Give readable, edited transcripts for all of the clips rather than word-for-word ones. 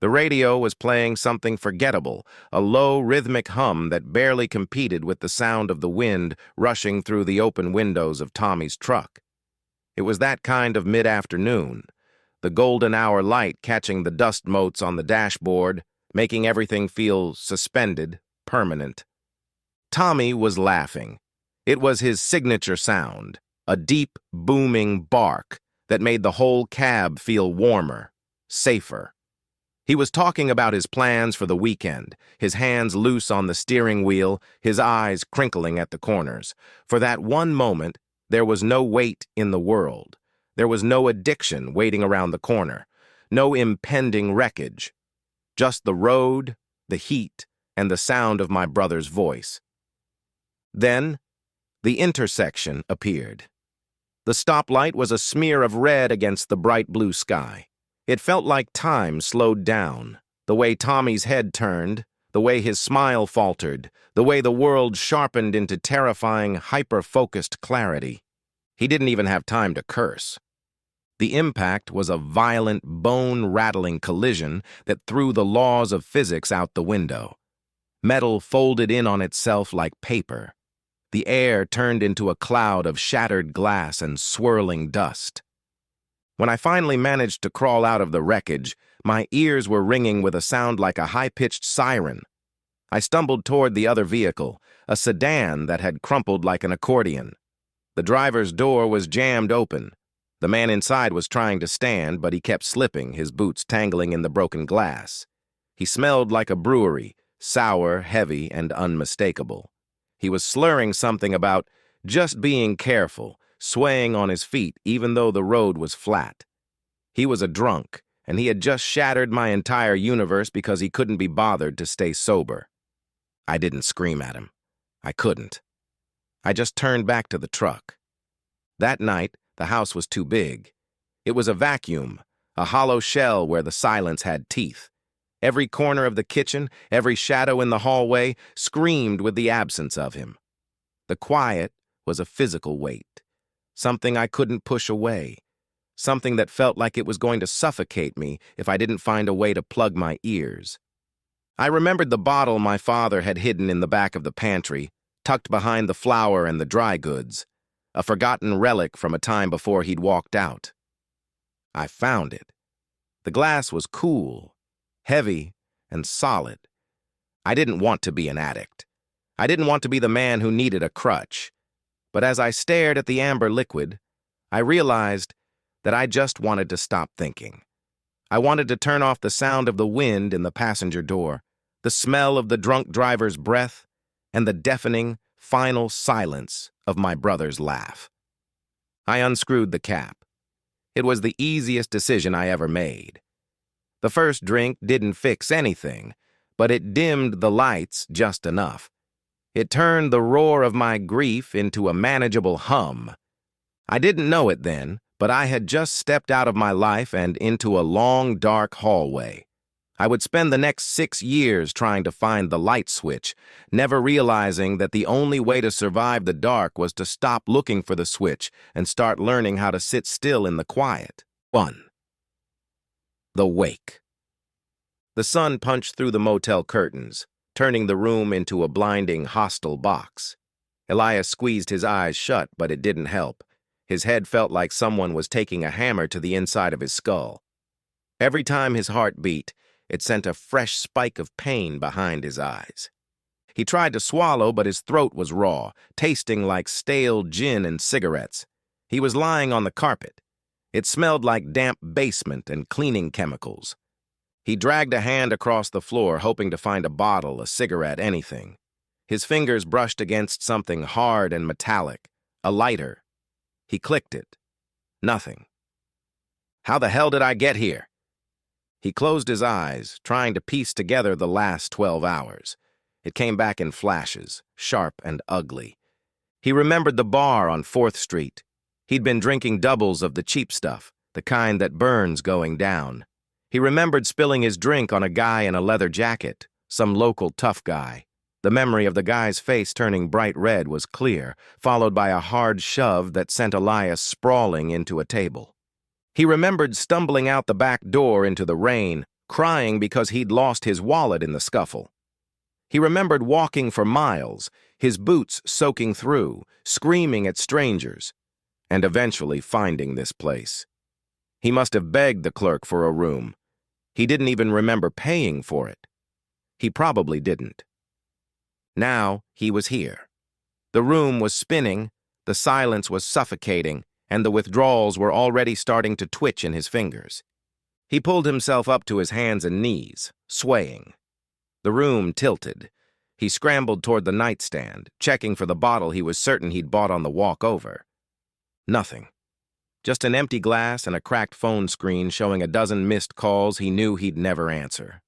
The radio was playing something forgettable, a low, rhythmic hum that barely competed with the sound of the wind rushing through the open windows of Tommy's truck. It was that kind of mid-afternoon, the golden hour light catching the dust motes on the dashboard, making everything feel suspended, permanent. Tommy was laughing. It was his signature sound, a deep, booming bark that made the whole cab feel warmer, safer. He was talking about his plans for the weekend, his hands loose on the steering wheel, his eyes crinkling at the corners. For that one moment, there was no weight in the world. There was no addiction waiting around the corner, no impending wreckage. Just the road, the heat, and the sound of my brother's voice. Then, the intersection appeared. The stoplight was a smear of red against the bright blue sky. It felt like time slowed down, the way Tommy's head turned, the way his smile faltered, the way the world sharpened into terrifying, hyper-focused clarity. He didn't even have time to curse. The impact was a violent, bone-rattling collision that threw the laws of physics out the window. Metal folded in on itself like paper. The air turned into a cloud of shattered glass and swirling dust. When I finally managed to crawl out of the wreckage, my ears were ringing with a sound like a high-pitched siren. I stumbled toward the other vehicle, a sedan that had crumpled like an accordion. The driver's door was jammed open. The man inside was trying to stand, but he kept slipping, his boots tangling in the broken glass. He smelled like a brewery, sour, heavy, and unmistakable. He was slurring something about just being careful, swaying on his feet even though the road was flat. He was a drunk, and he had just shattered my entire universe because he couldn't be bothered to stay sober. I didn't scream at him. I couldn't. I just turned back to the truck. That night, the house was too big. It was a vacuum, a hollow shell where the silence had teeth. Every corner of the kitchen, every shadow in the hallway screamed with the absence of him. The quiet was a physical weight. Something I couldn't push away, something that felt like it was going to suffocate me if I didn't find a way to plug my ears. I remembered the bottle my father had hidden in the back of the pantry, tucked behind the flour and the dry goods, a forgotten relic from a time before he'd walked out. I found it. The glass was cool, heavy, and solid. I didn't want to be an addict. I didn't want to be the man who needed a crutch. But as I stared at the amber liquid, I realized that I just wanted to stop thinking. I wanted to turn off the sound of the wind in the passenger door, the smell of the drunk driver's breath, and the deafening, final silence of my brother's laugh. I unscrewed the cap. It was the easiest decision I ever made. The first drink didn't fix anything, but it dimmed the lights just enough. It turned the roar of my grief into a manageable hum. I didn't know it then, but I had just stepped out of my life and into a long, dark hallway. I would spend the next 6 years trying to find the light switch, never realizing that the only way to survive the dark was to stop looking for the switch and start learning how to sit still in the quiet. 1. The wake. The sun punched through the motel curtains, turning the room into a blinding, hostile box. Elias squeezed his eyes shut, but it didn't help. His head felt like someone was taking a hammer to the inside of his skull. Every time his heart beat, it sent a fresh spike of pain behind his eyes. He tried to swallow, but his throat was raw, tasting like stale gin and cigarettes. He was lying on the carpet. It smelled like damp basement and cleaning chemicals. He dragged a hand across the floor, hoping to find a bottle, a cigarette, anything. His fingers brushed against something hard and metallic, a lighter. He clicked it. Nothing. How the hell did I get here? He closed his eyes, trying to piece together the last 12 hours. It came back in flashes, sharp and ugly. He remembered the bar on 4th Street. He'd been drinking doubles of the cheap stuff, the kind that burns going down. He remembered spilling his drink on a guy in a leather jacket, some local tough guy. The memory of the guy's face turning bright red was clear, followed by a hard shove that sent Elias sprawling into a table. He remembered stumbling out the back door into the rain, crying because he'd lost his wallet in the scuffle. He remembered walking for miles, his boots soaking through, screaming at strangers, and eventually finding this place. He must have begged the clerk for a room. He didn't even remember paying for it. He probably didn't. Now he was here. The room was spinning, the silence was suffocating, and the withdrawals were already starting to twitch in his fingers. He pulled himself up to his hands and knees, swaying. The room tilted. He scrambled toward the nightstand, checking for the bottle he was certain he'd bought on the walk over. Nothing. Just an empty glass and a cracked phone screen showing a dozen missed calls he knew he'd never answer.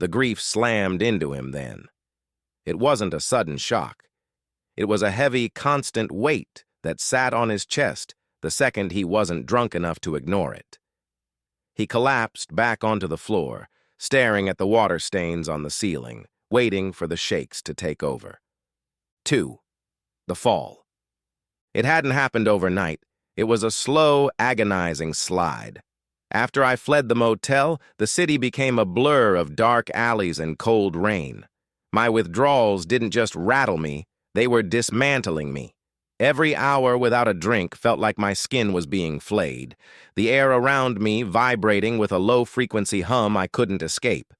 The grief slammed into him then. It wasn't a sudden shock. It was a heavy, constant weight that sat on his chest the second he wasn't drunk enough to ignore it. He collapsed back onto the floor, staring at the water stains on the ceiling, waiting for the shakes to take over. 2. The fall. It hadn't happened overnight. It was a slow, agonizing slide. After I fled the motel, the city became a blur of dark alleys and cold rain. My withdrawals didn't just rattle me, they were dismantling me. Every hour without a drink felt like my skin was being flayed, the air around me vibrating with a low-frequency hum I couldn't escape.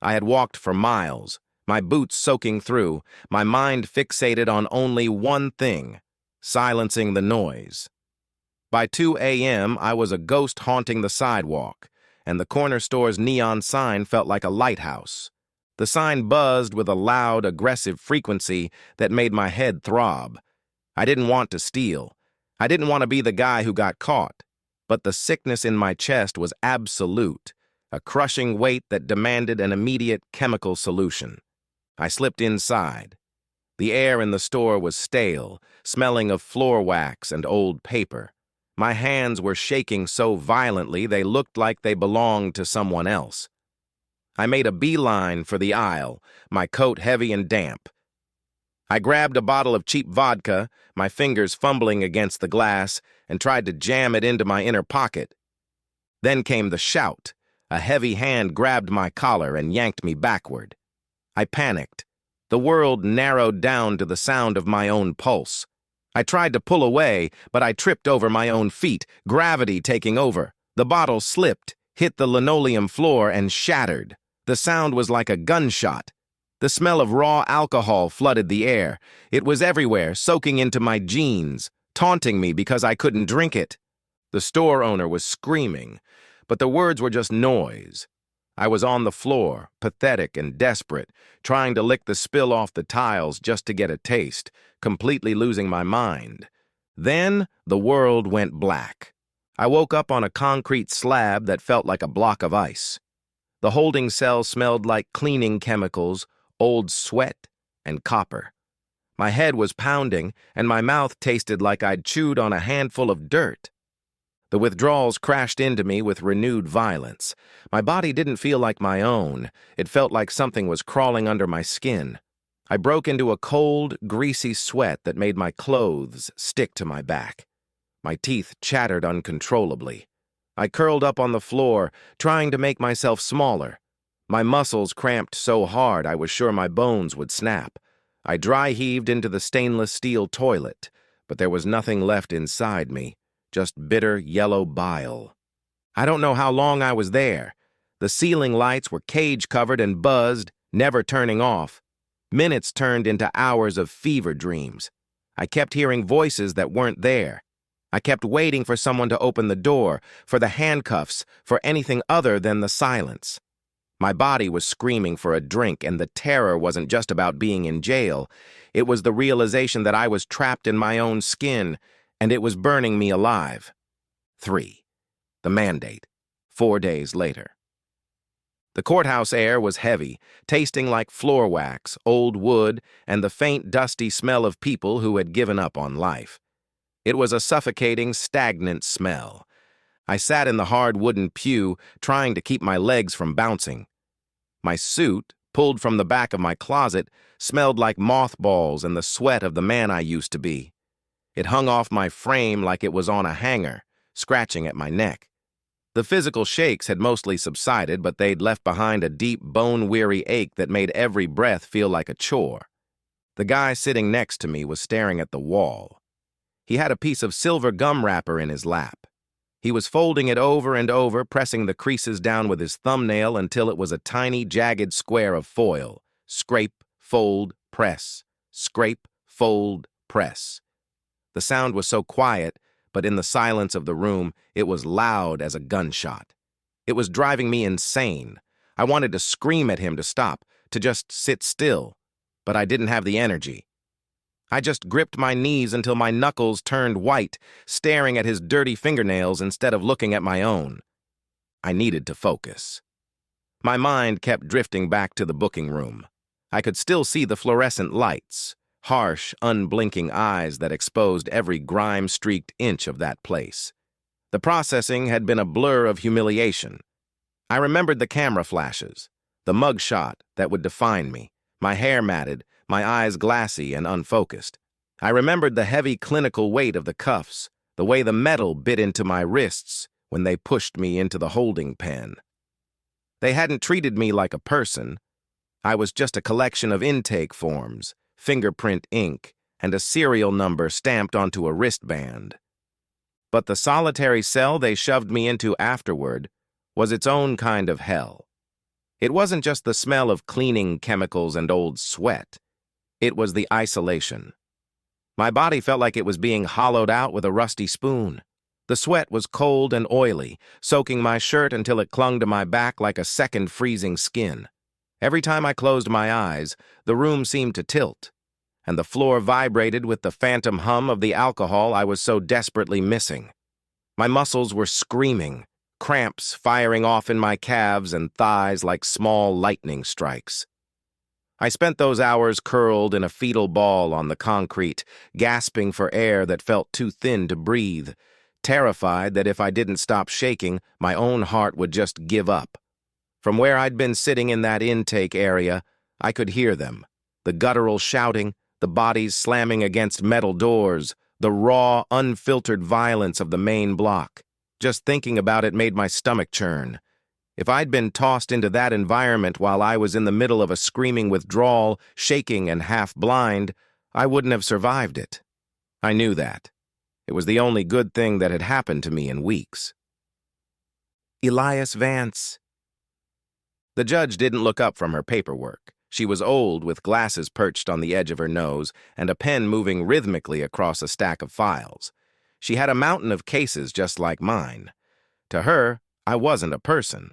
I had walked for miles, my boots soaking through, my mind fixated on only one thing, silencing the noise. By 2 a.m., I was a ghost haunting the sidewalk, and the corner store's neon sign felt like a lighthouse. The sign buzzed with a loud, aggressive frequency that made my head throb. I didn't want to steal. I didn't want to be the guy who got caught. But the sickness in my chest was absolute, a crushing weight that demanded an immediate chemical solution. I slipped inside. The air in the store was stale, smelling of floor wax and old paper. My hands were shaking so violently they looked like they belonged to someone else. I made a beeline for the aisle, my coat heavy and damp. I grabbed a bottle of cheap vodka, my fingers fumbling against the glass, and tried to jam it into my inner pocket. Then came the shout. A heavy hand grabbed my collar and yanked me backward. I panicked. The world narrowed down to the sound of my own pulse. I tried to pull away, but I tripped over my own feet, gravity taking over. The bottle slipped, hit the linoleum floor, and shattered. The sound was like a gunshot. The smell of raw alcohol flooded the air. It was everywhere, soaking into my jeans, taunting me because I couldn't drink it. The store owner was screaming, but the words were just noise. I was on the floor, pathetic and desperate, trying to lick the spill off the tiles just to get a taste, completely losing my mind. Then the world went black. I woke up on a concrete slab that felt like a block of ice. The holding cell smelled like cleaning chemicals, old sweat, and copper. My head was pounding, and my mouth tasted like I'd chewed on a handful of dirt. The withdrawals crashed into me with renewed violence. My body didn't feel like my own. It felt like something was crawling under my skin. I broke into a cold, greasy sweat that made my clothes stick to my back. My teeth chattered uncontrollably. I curled up on the floor, trying to make myself smaller. My muscles cramped so hard I was sure my bones would snap. I dry-heaved into the stainless steel toilet, but there was nothing left inside me, just bitter yellow bile. I don't know how long I was there. The ceiling lights were cage-covered and buzzed, never turning off. Minutes turned into hours of fever dreams. I kept hearing voices that weren't there. I kept waiting for someone to open the door, for the handcuffs, for anything other than the silence. My body was screaming for a drink, and the terror wasn't just about being in jail. It was the realization that I was trapped in my own skin, and it was burning me alive. 3. The mandate. 4 days later. The courthouse air was heavy, tasting like floor wax, old wood, and the faint, dusty smell of people who had given up on life. It was a suffocating, stagnant smell. I sat in the hard wooden pew, trying to keep my legs from bouncing. My suit, pulled from the back of my closet, smelled like mothballs and the sweat of the man I used to be. It hung off my frame like it was on a hanger, scratching at my neck. The physical shakes had mostly subsided, but they'd left behind a deep, bone-weary ache that made every breath feel like a chore. The guy sitting next to me was staring at the wall. He had a piece of silver gum wrapper in his lap. He was folding it over and over, pressing the creases down with his thumbnail until it was a tiny, jagged square of foil. Scrape, fold, press. Scrape, fold, press. The sound was so quiet, but in the silence of the room, it was loud as a gunshot. It was driving me insane. I wanted to scream at him to stop, to just sit still, but I didn't have the energy. I just gripped my knees until my knuckles turned white, staring at his dirty fingernails instead of looking at my own. I needed to focus. My mind kept drifting back to the booking room. I could still see the fluorescent lights, harsh, unblinking eyes that exposed every grime-streaked inch of that place. The processing had been a blur of humiliation. I remembered the camera flashes, the mug shot that would define me, my hair matted, my eyes glassy and unfocused. I remembered the heavy clinical weight of the cuffs, the way the metal bit into my wrists when they pushed me into the holding pen. They hadn't treated me like a person. I was just a collection of intake forms, fingerprint ink, and a serial number stamped onto a wristband. But the solitary cell they shoved me into afterward was its own kind of hell. It wasn't just the smell of cleaning chemicals and old sweat. It was the isolation. My body felt like it was being hollowed out with a rusty spoon. The sweat was cold and oily, soaking my shirt until it clung to my back like a second freezing skin. Every time I closed my eyes, the room seemed to tilt, and the floor vibrated with the phantom hum of the alcohol I was so desperately missing. My muscles were screaming, cramps firing off in my calves and thighs like small lightning strikes. I spent those hours curled in a fetal ball on the concrete, gasping for air that felt too thin to breathe, terrified that if I didn't stop shaking, my own heart would just give up. From where I'd been sitting in that intake area, I could hear them, the guttural shouting, the bodies slamming against metal doors, the raw, unfiltered violence of the main block. Just thinking about it made my stomach churn. If I'd been tossed into that environment while I was in the middle of a screaming withdrawal, shaking and half blind, I wouldn't have survived it. I knew that. It was the only good thing that had happened to me in weeks. Elias Vance. The judge didn't look up from her paperwork. She was old, with glasses perched on the edge of her nose and a pen moving rhythmically across a stack of files. She had a mountain of cases just like mine. To her, I wasn't a person.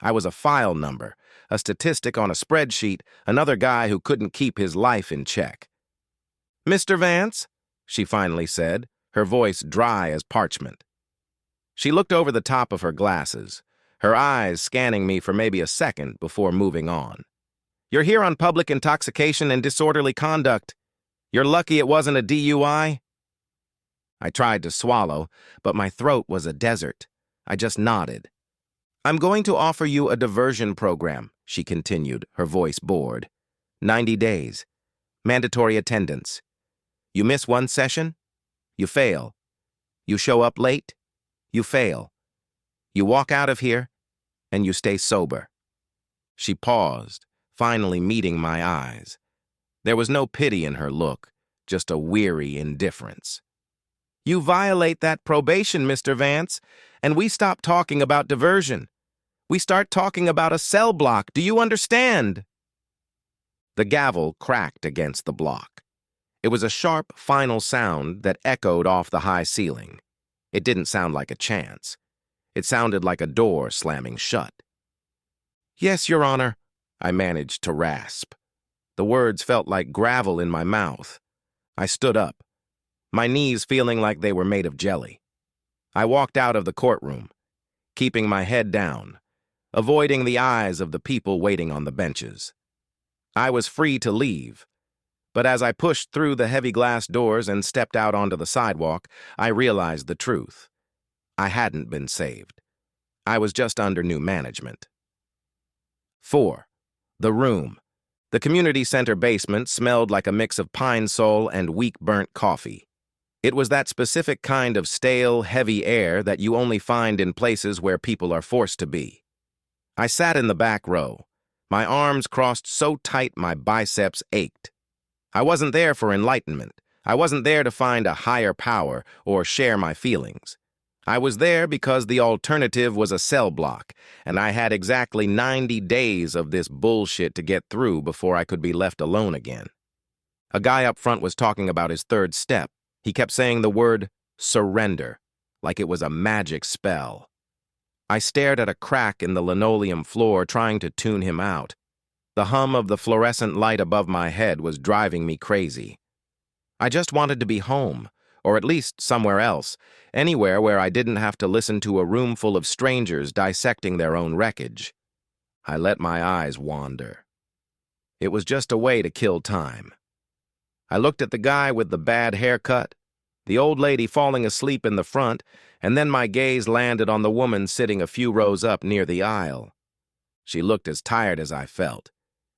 I was a file number, a statistic on a spreadsheet, another guy who couldn't keep his life in check. "Mr. Vance," she finally said, her voice dry as parchment. She looked over the top of her glasses, her eyes scanning me for maybe a second before moving on. "You're here on public intoxication and disorderly conduct. You're lucky it wasn't a DUI." I tried to swallow, but my throat was a desert. I just nodded. "I'm going to offer you a diversion program," she continued, her voice bored. 90 days. Mandatory attendance. You miss one session? You fail. You show up late? You fail. You walk out of here, and you stay sober." She paused, finally meeting my eyes. There was no pity in her look, just a weary indifference. "You violate that probation, Mr. Vance, and we stop talking about diversion. We start talking about a cell block. Do you understand?" The gavel cracked against the block. It was a sharp, final sound that echoed off the high ceiling. It didn't sound like a chance. It sounded like a door slamming shut. "Yes, Your Honor," I managed to rasp. The words felt like gravel in my mouth. I stood up, my knees feeling like they were made of jelly. I walked out of the courtroom, keeping my head down, avoiding the eyes of the people waiting on the benches. I was free to leave, but as I pushed through the heavy glass doors and stepped out onto the sidewalk, I realized the truth. I hadn't been saved. I was just under new management. 4. The room. The community center basement smelled like a mix of pine sol and weak burnt coffee. It was that specific kind of stale, heavy air that you only find in places where people are forced to be. I sat in the back row, my arms crossed so tight my biceps ached. I wasn't there for enlightenment. I wasn't there to find a higher power or share my feelings. I was there because the alternative was a cell block, and I had exactly 90 days of this bullshit to get through before I could be left alone again. A guy up front was talking about his third step. He kept saying the word surrender, like it was a magic spell. I stared at a crack in the linoleum floor, trying to tune him out. The hum of the fluorescent light above my head was driving me crazy. I just wanted to be home, or at least somewhere else, anywhere where I didn't have to listen to a room full of strangers dissecting their own wreckage. I let my eyes wander. It was just a way to kill time. I looked at the guy with the bad haircut, the old lady falling asleep in the front, and then my gaze landed on the woman sitting a few rows up near the aisle. She looked as tired as I felt.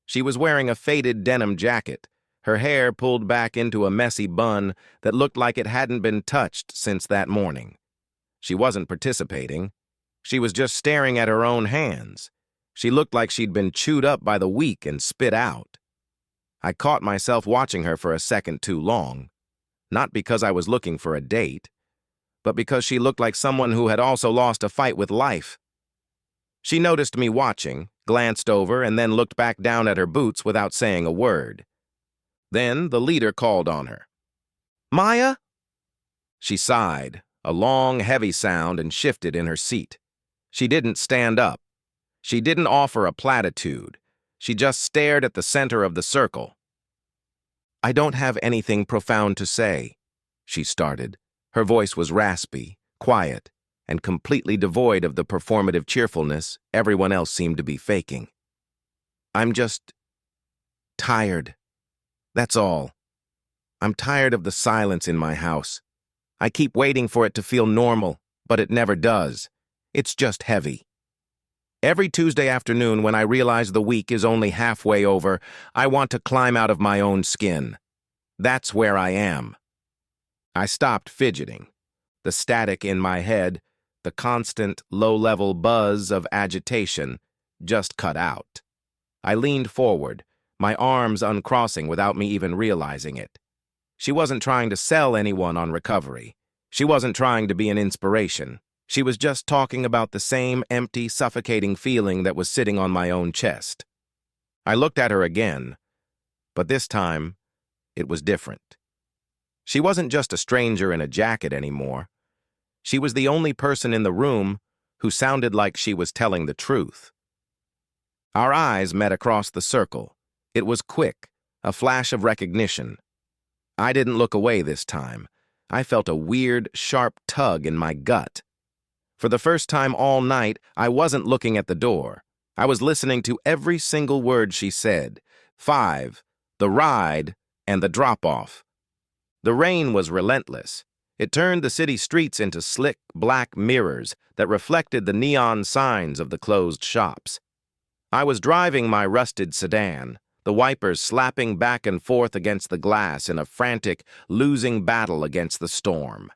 She was wearing a faded denim jacket, her hair pulled back into a messy bun that looked like it hadn't been touched since that morning. She wasn't participating. She was just staring at her own hands. She looked like she'd been chewed up by the week and spit out. I caught myself watching her for a second too long, not because I was looking for a date, but because she looked like someone who had also lost a fight with life. She noticed me watching, glanced over, and then looked back down at her boots without saying a word. Then the leader called on her. "Maya?" She sighed, a long, heavy sound, and shifted in her seat. She didn't stand up. She didn't offer a platitude. She just stared at the center of the circle. "I don't have anything profound to say," she started. Her voice was raspy, quiet, and completely devoid of the performative cheerfulness everyone else seemed to be faking. "I'm just tired. That's all. I'm tired of the silence in my house. I keep waiting for it to feel normal, but it never does. It's just heavy. Every Tuesday afternoon when I realize the week is only halfway over, I want to climb out of my own skin. That's where I am." I stopped fidgeting. The static in my head, the constant, low-level buzz of agitation, just cut out. I leaned forward, my arms uncrossing without me even realizing it. She wasn't trying to sell anyone on recovery. She wasn't trying to be an inspiration. She was just talking about the same empty, suffocating feeling that was sitting on my own chest. I looked at her again, but this time, it was different. She wasn't just a stranger in a jacket anymore. She was the only person in the room who sounded like she was telling the truth. Our eyes met across the circle. It was quick, a flash of recognition. I didn't look away this time. I felt a weird, sharp tug in my gut. For the first time all night, I wasn't looking at the door. I was listening to every single word she said. 5, the ride, and the drop-off. The rain was relentless. It turned the city streets into slick, black mirrors that reflected the neon signs of the closed shops. I was driving my rusted sedan, the wipers slapping back and forth against the glass in a frantic, losing battle against the storm.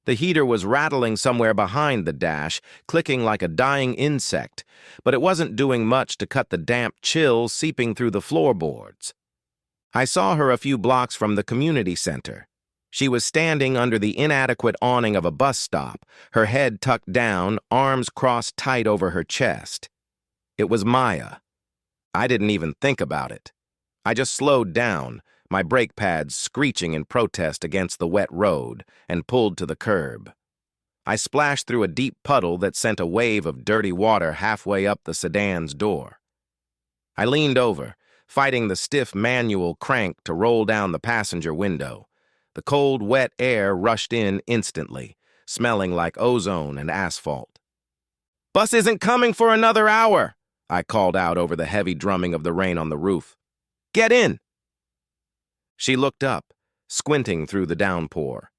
The heater was rattling somewhere behind the dash, clicking like a dying insect, but it wasn't doing much to cut the damp chill seeping through the floorboards. I saw her a few blocks from the community center. She was standing under the inadequate awning of a bus stop, her head tucked down, arms crossed tight over her chest. It was Maya. I didn't even think about it. I just slowed down, my brake pads screeching in protest against the wet road, and pulled to the curb. I splashed through a deep puddle that sent a wave of dirty water halfway up the sedan's door. I leaned over, fighting the stiff manual crank to roll down the passenger window. The cold, wet air rushed in instantly, smelling like ozone and asphalt. "Bus isn't coming for another hour," I called out over the heavy drumming of the rain on the roof. "Get in!" She looked up, squinting through the downpour.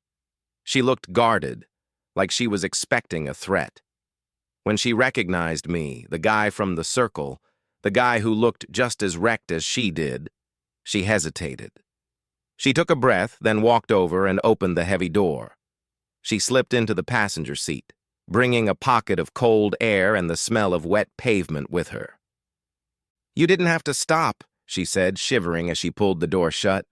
She looked guarded, like she was expecting a threat. When she recognized me, the guy from the circle, the guy who looked just as wrecked as she did, she hesitated. She took a breath, then walked over and opened the heavy door. She slipped into the passenger seat, bringing a pocket of cold air and the smell of wet pavement with her. "You didn't have to stop," she said, shivering as she pulled the door shut.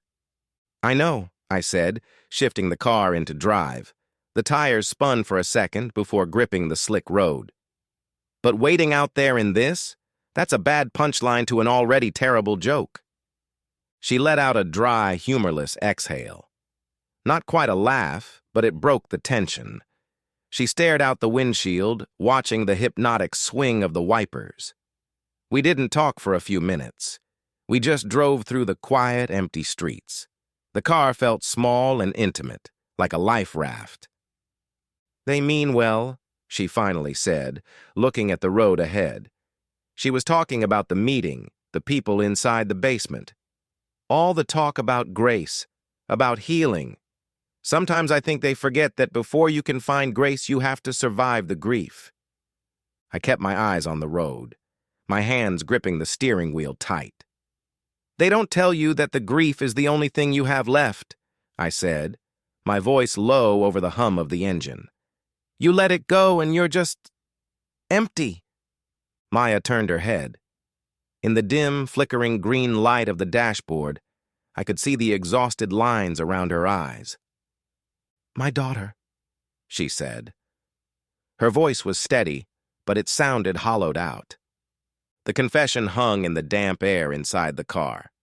"I know," I said, shifting the car into drive. The tires spun for a second before gripping the slick road. "But waiting out there in this? That's a bad punchline to an already terrible joke." She let out a dry, humorless exhale. Not quite a laugh, but it broke the tension. She stared out the windshield, watching the hypnotic swing of the wipers. We didn't talk for a few minutes. We just drove through the quiet, empty streets. The car felt small and intimate, like a life raft. "They mean well," she finally said, looking at the road ahead. She was talking about the meeting, the people inside the basement. All the talk about grace, about healing. Sometimes I think they forget that before you can find grace, you have to survive the grief. I kept my eyes on the road, my hands gripping the steering wheel tight. "They don't tell you that the grief is the only thing you have left," I said, my voice low over the hum of the engine. "You let it go and you're just empty." Maya turned her head. In the dim, flickering green light of the dashboard, I could see the exhausted lines around her eyes. "My daughter," she said. Her voice was steady, but it sounded hollowed out. The confession hung in the damp air inside the car.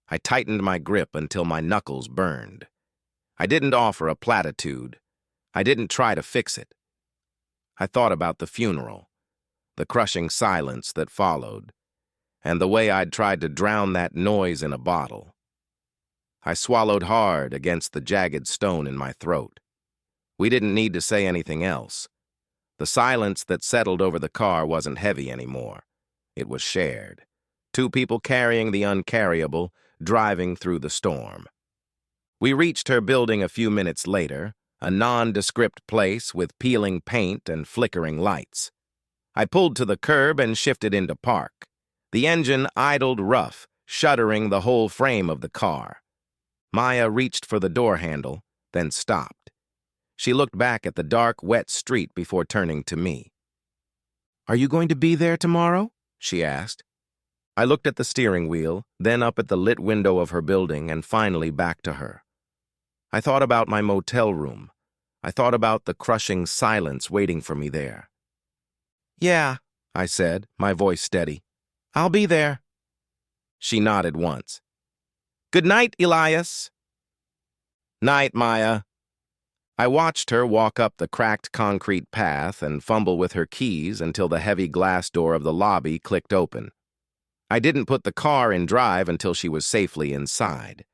I tightened my grip until my knuckles burned. I didn't offer a platitude. I didn't try to fix it. I thought about the funeral, the crushing silence that followed, and the way I'd tried to drown that noise in a bottle. I swallowed hard against the jagged stone in my throat. We didn't need to say anything else. The silence that settled over the car wasn't heavy anymore. It was shared. Two people carrying the uncarryable, driving through the storm. We reached her building a few minutes later, a nondescript place with peeling paint and flickering lights. I pulled to the curb and shifted into park. The engine idled rough, shuddering the whole frame of the car. Maya reached for the door handle, then stopped. She looked back at the dark, wet street before turning to me. "Are you going to be there tomorrow?" she asked. I looked at the steering wheel, then up at the lit window of her building, and finally back to her. I thought about my motel room. I thought about the crushing silence waiting for me there. "Yeah," I said, my voice steady. "I'll be there." She nodded once. "Good night, Elias." "Night, Maya." I watched her walk up the cracked concrete path and fumble with her keys until the heavy glass door of the lobby clicked open. I didn't put the car in drive until she was safely inside.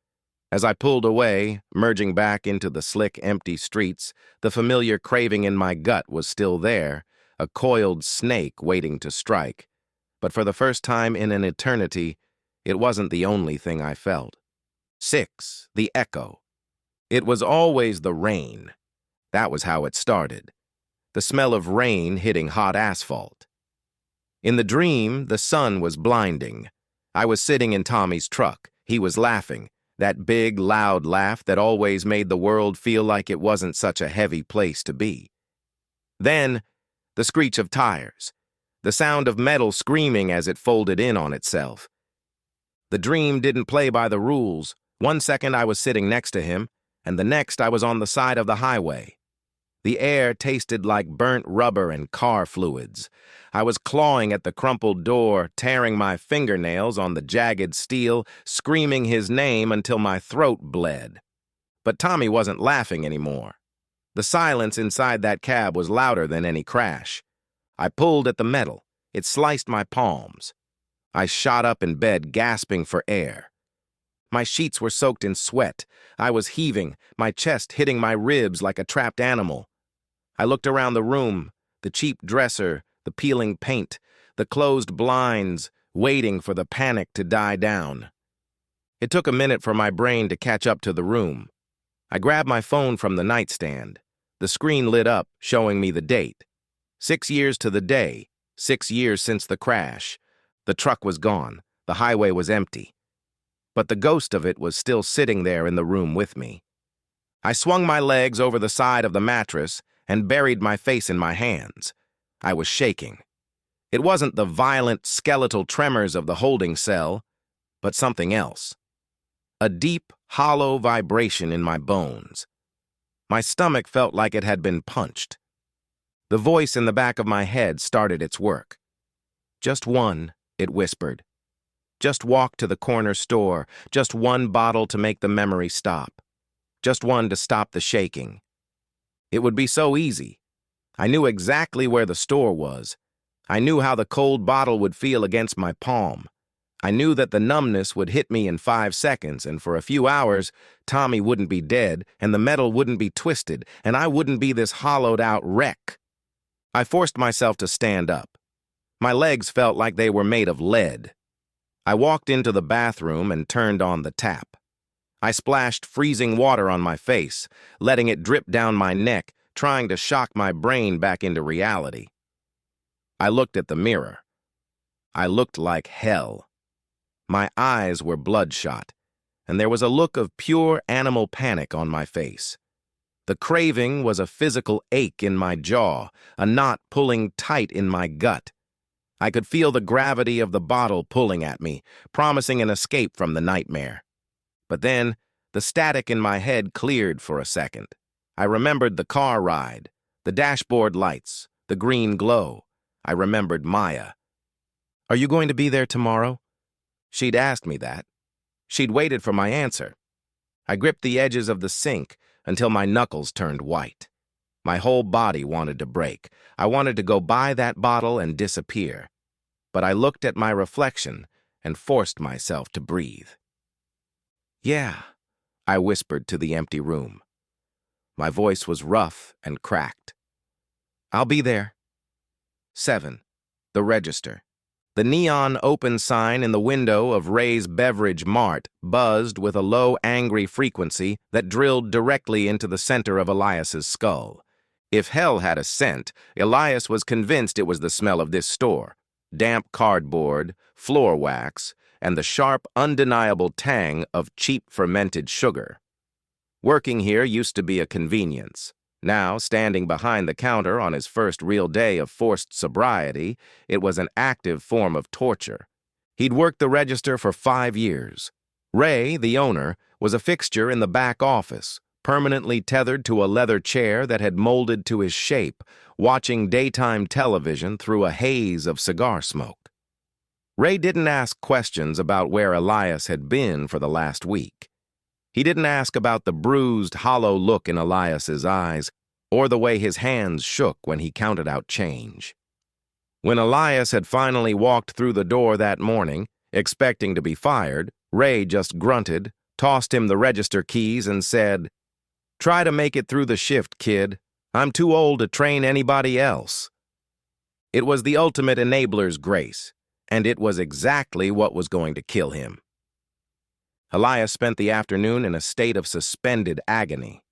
As I pulled away, merging back into the slick, empty streets, the familiar craving in my gut was still there, a coiled snake waiting to strike. But for the first time in an eternity, it wasn't the only thing I felt. 6, the echo. It was always the rain. That was how it started. The smell of rain hitting hot asphalt. In the dream, the sun was blinding. I was sitting in Tommy's truck. He was laughing, that big, loud laugh that always made the world feel like it wasn't such a heavy place to be. Then, the screech of tires, the sound of metal screaming as it folded in on itself. The dream didn't play by the rules. One second I was sitting next to him, and the next I was on the side of the highway. The air tasted like burnt rubber and car fluids. I was clawing at the crumpled door, tearing my fingernails on the jagged steel, screaming his name until my throat bled. But Tommy wasn't laughing anymore. The silence inside that cab was louder than any crash. I pulled at the metal. It sliced my palms. I shot up in bed, gasping for air. My sheets were soaked in sweat. I was heaving, my chest hitting my ribs like a trapped animal. I looked around the room, the cheap dresser, the peeling paint, the closed blinds, waiting for the panic to die down. It took a minute for my brain to catch up to the room. I grabbed my phone from the nightstand. The screen lit up, showing me the date. 6 years to the day, 6 years since the crash. The truck was gone. The highway was empty. but the ghost of it was still sitting there in the room with me. I swung my legs over the side of the mattress and buried my face in my hands. I was shaking. It wasn't the violent skeletal tremors of the holding cell, but something else. A deep, hollow vibration in my bones. My stomach felt like it had been punched. The voice in the back of my head started its work. "Just one," it whispered. "Just walk to the corner store. Just one bottle to make the memory stop. Just one to stop the shaking." It would be so easy. I knew exactly where the store was. I knew how the cold bottle would feel against my palm. I knew that the numbness would hit me in 5 seconds, and for a few hours, Tommy wouldn't be dead, and the metal wouldn't be twisted, and I wouldn't be this hollowed-out wreck. I forced myself to stand up. My legs felt like they were made of lead. I walked into the bathroom and turned on the tap. I splashed freezing water on my face, letting it drip down my neck, trying to shock my brain back into reality. I looked at the mirror. I looked like hell. My eyes were bloodshot, and there was a look of pure animal panic on my face. The craving was a physical ache in my jaw, a knot pulling tight in my gut. I could feel the gravity of the bottle pulling at me, promising an escape from the nightmare. But then, the static in my head cleared for a second. I remembered the car ride, the dashboard lights, the green glow. I remembered Maya. "Are you going to be there tomorrow?" She'd asked me that. She'd waited for my answer. I gripped the edges of the sink until my knuckles turned white. My whole body wanted to break. I wanted to go buy that bottle and disappear. But I looked at my reflection and forced myself to breathe. "Yeah," I whispered to the empty room. My voice was rough and cracked. "I'll be there." 7. The register. The neon open sign in the window of Ray's Beverage Mart buzzed with a low, angry frequency that drilled directly into the center of Elias's skull. If hell had a scent, Elias was convinced it was the smell of this store. Damp cardboard, floor wax, and the sharp, undeniable tang of cheap fermented sugar. Working here used to be a convenience. Now, standing behind the counter on his first real day of forced sobriety, it was an active form of torture. He'd worked the register for 5 years. Ray, the owner, was a fixture in the back office, permanently tethered to a leather chair that had molded to his shape, watching daytime television through a haze of cigar smoke. Ray didn't ask questions about where Elias had been for the last week. He didn't ask about the bruised, hollow look in Elias's eyes, or the way his hands shook when he counted out change. When Elias had finally walked through the door that morning, expecting to be fired, Ray just grunted, tossed him the register keys, and said, "Try to make it through the shift, kid. I'm too old to train anybody else." It was the ultimate enabler's grace, and it was exactly what was going to kill him. Elias spent the afternoon in a state of suspended agony.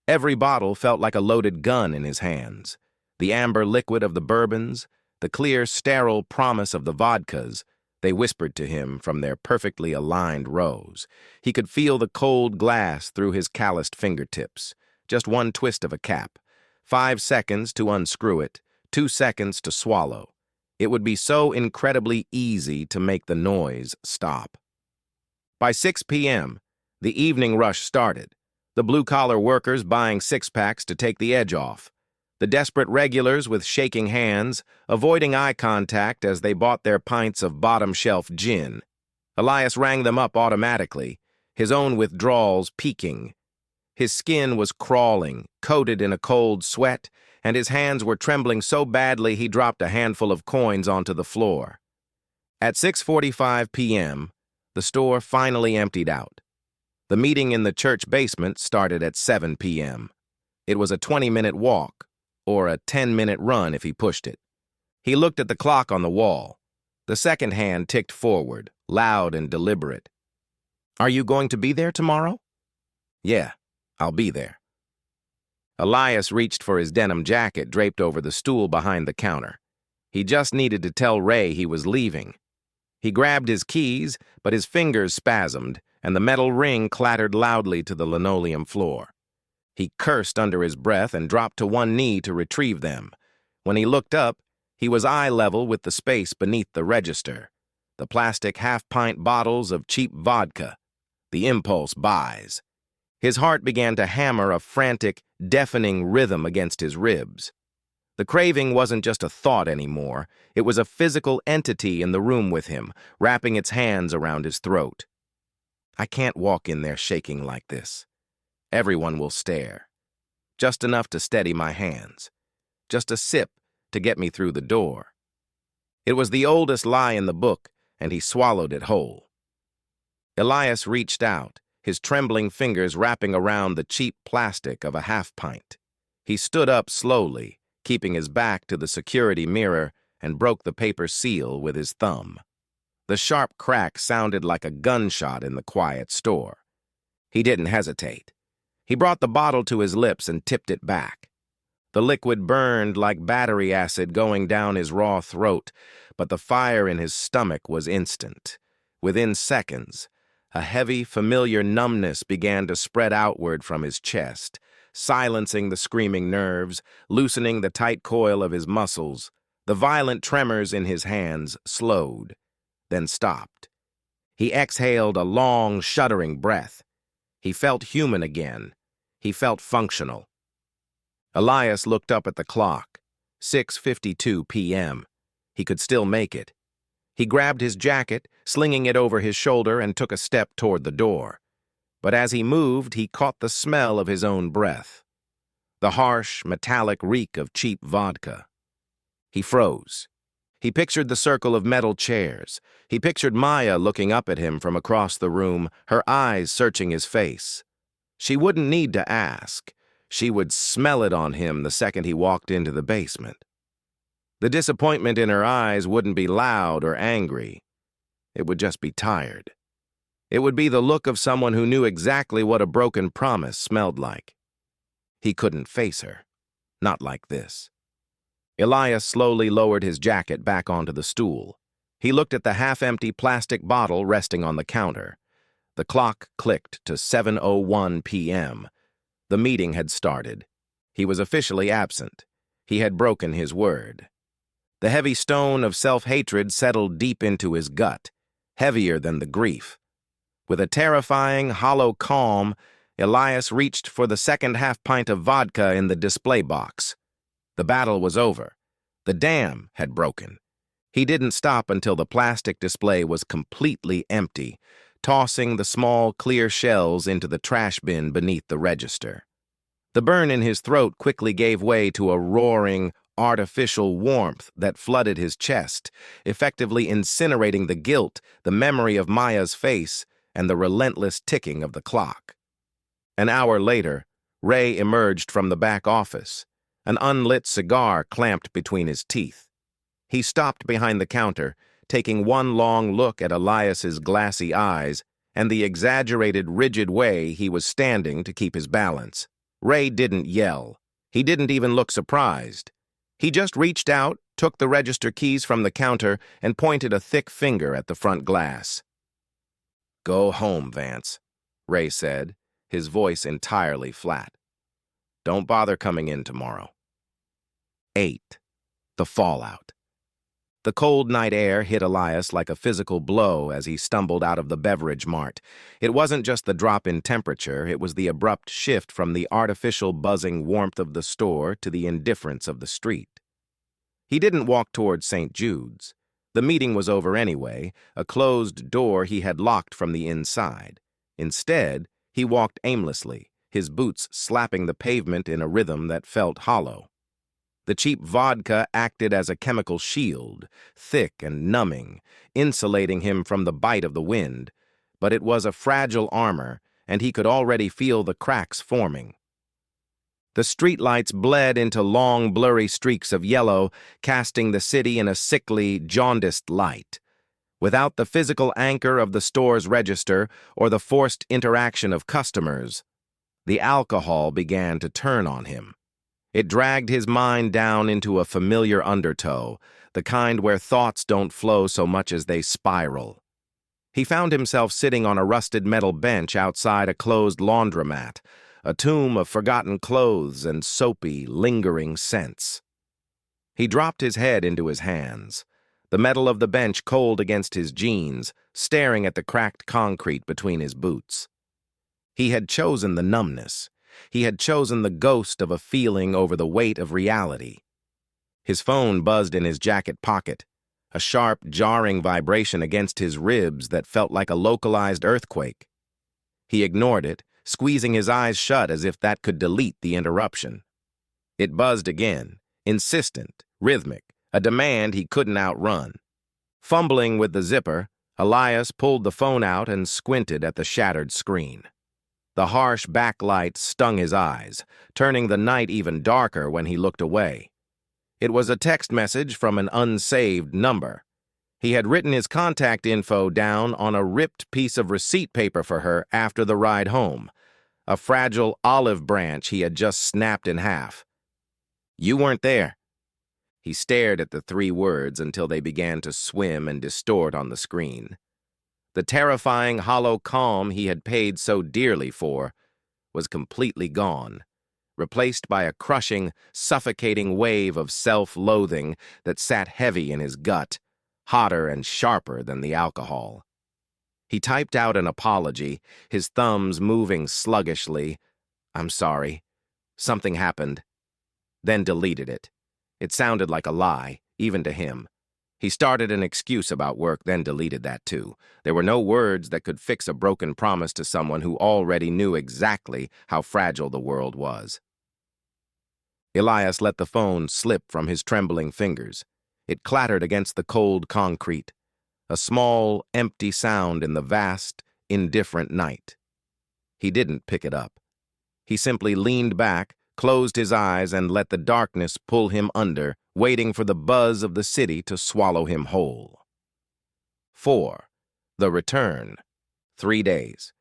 Every bottle felt like a loaded gun in his hands. The amber liquid of the bourbons, the clear, sterile promise of the vodkas, they whispered to him from their perfectly aligned rows. He could feel the cold glass through his calloused fingertips. Just one twist of a cap. 5 seconds to unscrew it, 2 seconds to swallow. It would be so incredibly easy to make the noise stop. By 6 p.m., the evening rush started, the blue-collar workers buying six-packs to take the edge off, the desperate regulars with shaking hands, avoiding eye contact as they bought their pints of bottom-shelf gin. Elias rang them up automatically, his own withdrawals peaking. His skin was crawling, coated in a cold sweat, and his hands were trembling so badly he dropped a handful of coins onto the floor. At 6:45 p.m., the store finally emptied out. The meeting in the church basement started at 7 p.m. It was a 20-minute walk, or a 10-minute run if he pushed it. He looked at the clock on the wall. The second hand ticked forward, loud and deliberate. "Are you going to be there tomorrow?" "Yeah, I'll be there." Elias reached for his denim jacket draped over the stool behind the counter. He just needed to tell Ray he was leaving. He grabbed his keys, but his fingers spasmed, and the metal ring clattered loudly to the linoleum floor. He cursed under his breath and dropped to one knee to retrieve them. When he looked up, he was eye level with the space beneath the register. The plastic half-pint bottles of cheap vodka. The impulse buys. His heart began to hammer a frantic, deafening rhythm against his ribs. The craving wasn't just a thought anymore. It was a physical entity in the room with him, wrapping its hands around his throat. I can't walk in there shaking like this. Everyone will stare. Just enough to steady my hands. Just a sip to get me through the door. It was the oldest lie in the book, and he swallowed it whole. Elias reached out, his trembling fingers wrapping around the cheap plastic of a half-pint. He stood up slowly, keeping his back to the security mirror, and broke the paper seal with his thumb. The sharp crack sounded like a gunshot in the quiet store. He didn't hesitate. He brought the bottle to his lips and tipped it back. The liquid burned like battery acid going down his raw throat, but the fire in his stomach was instant. Within seconds, a heavy, familiar numbness began to spread outward from his chest, silencing the screaming nerves, loosening the tight coil of his muscles. The violent tremors in his hands slowed, then stopped. He exhaled a long, shuddering breath. He felt human again. He felt functional. Elias looked up at the clock. 6:52 p.m. He could still make it. He grabbed his jacket, slinging it over his shoulder, and took a step toward the door. But as he moved, he caught the smell of his own breath. The harsh, metallic reek of cheap vodka. He froze. He pictured the circle of metal chairs. He pictured Maya looking up at him from across the room, her eyes searching his face. She wouldn't need to ask. She would smell it on him the second he walked into the basement. The disappointment in her eyes wouldn't be loud or angry. It would just be tired. It would be the look of someone who knew exactly what a broken promise smelled like. He couldn't face her. Not like this. Elias slowly lowered his jacket back onto the stool. He looked at the half-empty plastic bottle resting on the counter. The clock clicked to 7:01 p.m. The meeting had started. He was officially absent. He had broken his word. The heavy stone of self-hatred settled deep into his gut, heavier than the grief. With a terrifying, hollow calm, Elias reached for the second half-pint of vodka in the display box. The battle was over. The dam had broken. He didn't stop until the plastic display was completely empty, tossing the small, clear shells into the trash bin beneath the register. The burn in his throat quickly gave way to a roaring, artificial warmth that flooded his chest, effectively incinerating the guilt, the memory of Maya's face, and the relentless ticking of the clock. An hour later, Ray emerged from the back office, an unlit cigar clamped between his teeth. He stopped behind the counter, taking one long look at Elias's glassy eyes and the exaggerated, rigid way he was standing to keep his balance. Ray didn't yell. He didn't even look surprised. He just reached out, took the register keys from the counter, and pointed a thick finger at the front glass. "Go home, Vance," Ray said, his voice entirely flat. "Don't bother coming in tomorrow." 8. The fallout. The cold night air hit Elias like a physical blow as he stumbled out of the beverage mart. It wasn't just the drop in temperature, it was the abrupt shift from the artificial buzzing warmth of the store to the indifference of the street. He didn't walk toward St. Jude's. The meeting was over anyway, a closed door he had locked from the inside. Instead, he walked aimlessly, his boots slapping the pavement in a rhythm that felt hollow. The cheap vodka acted as a chemical shield, thick and numbing, insulating him from the bite of the wind, but it was a fragile armor, and he could already feel the cracks forming. The streetlights bled into long, blurry streaks of yellow, casting the city in a sickly, jaundiced light. Without the physical anchor of the store's register or the forced interaction of customers, the alcohol began to turn on him. It dragged his mind down into a familiar undertow, the kind where thoughts don't flow so much as they spiral. He found himself sitting on a rusted metal bench outside a closed laundromat, a tomb of forgotten clothes and soapy, lingering scents. He dropped his head into his hands, the metal of the bench cold against his jeans, staring at the cracked concrete between his boots. He had chosen the numbness. He had chosen the ghost of a feeling over the weight of reality. His phone buzzed in his jacket pocket, a sharp, jarring vibration against his ribs that felt like a localized earthquake. He ignored it, squeezing his eyes shut as if that could delete the interruption. It buzzed again, insistent, rhythmic, a demand he couldn't outrun. Fumbling with the zipper, Elias pulled the phone out and squinted at the shattered screen. The harsh backlight stung his eyes, turning the night even darker when he looked away. It was a text message from an unsaved number. He had written his contact info down on a ripped piece of receipt paper for her after the ride home, a fragile olive branch he had just snapped in half. "You weren't there." He stared at the 3 words until they began to swim and distort on the screen. The terrifying, hollow calm he had paid so dearly for was completely gone, replaced by a crushing, suffocating wave of self-loathing that sat heavy in his gut, hotter and sharper than the alcohol. He typed out an apology, his thumbs moving sluggishly. "I'm sorry. Something happened." Then deleted it. It sounded like a lie, even to him. He started an excuse about work, then deleted that too. There were no words that could fix a broken promise to someone who already knew exactly how fragile the world was. Elias let the phone slip from his trembling fingers. It clattered against the cold concrete, a small, empty sound in the vast, indifferent night. He didn't pick it up. He simply leaned back, closed his eyes, and let the darkness pull him under, waiting for the buzz of the city to swallow him whole. 4. The return. 3 days.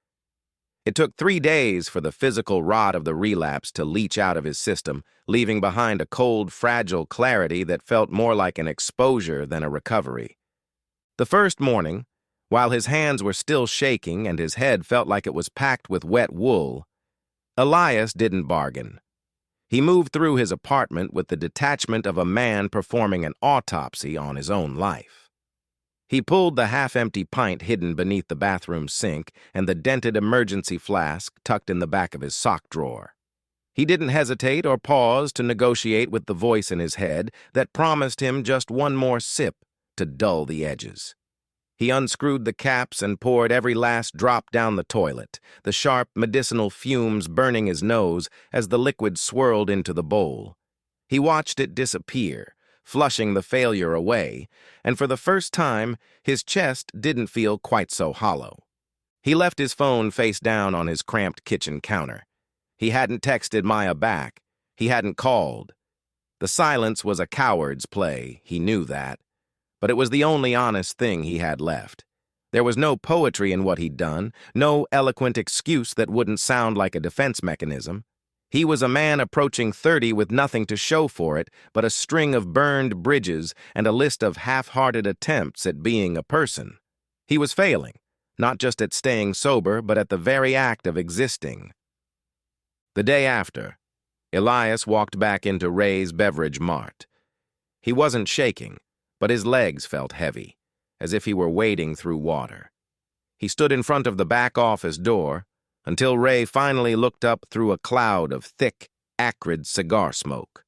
It took 3 days for the physical rot of the relapse to leach out of his system, leaving behind a cold, fragile clarity that felt more like an exposure than a recovery. The first morning, while his hands were still shaking and his head felt like it was packed with wet wool, Elias didn't bargain. He moved through his apartment with the detachment of a man performing an autopsy on his own life. He pulled the half-empty pint hidden beneath the bathroom sink and the dented emergency flask tucked in the back of his sock drawer. He didn't hesitate or pause to negotiate with the voice in his head that promised him just one more sip to dull the edges. He unscrewed the caps and poured every last drop down the toilet, the sharp medicinal fumes burning his nose as the liquid swirled into the bowl. He watched it disappear, flushing the failure away, and for the first time, his chest didn't feel quite so hollow. He left his phone face down on his cramped kitchen counter. He hadn't texted Maya back. He hadn't called. The silence was a coward's play, he knew that. But it was the only honest thing he had left. There was no poetry in what he'd done, no eloquent excuse that wouldn't sound like a defense mechanism. He was a man approaching 30 with nothing to show for it but a string of burned bridges and a list of half-hearted attempts at being a person. He was failing, not just at staying sober, but at the very act of existing. The day after, Elias walked back into Ray's Beverage Mart. He wasn't shaking, but his legs felt heavy, as if he were wading through water. He stood in front of the back office door until Ray finally looked up through a cloud of thick, acrid cigar smoke.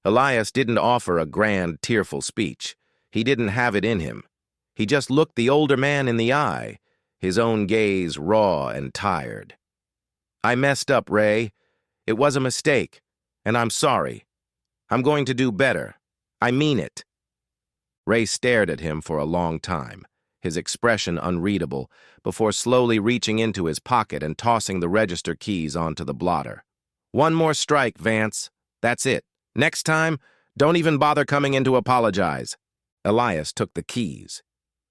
Elias didn't offer a grand, tearful speech. He didn't have it in him. He just looked the older man in the eye, his own gaze raw and tired. "I messed up, Ray. It was a mistake, and I'm sorry. I'm going to do better. I mean it." Ray stared at him for a long time, his expression unreadable, before slowly reaching into his pocket and tossing the register keys onto the blotter. "One more strike, Vance. That's it. Next time, don't even bother coming in to apologize." Elias took the keys.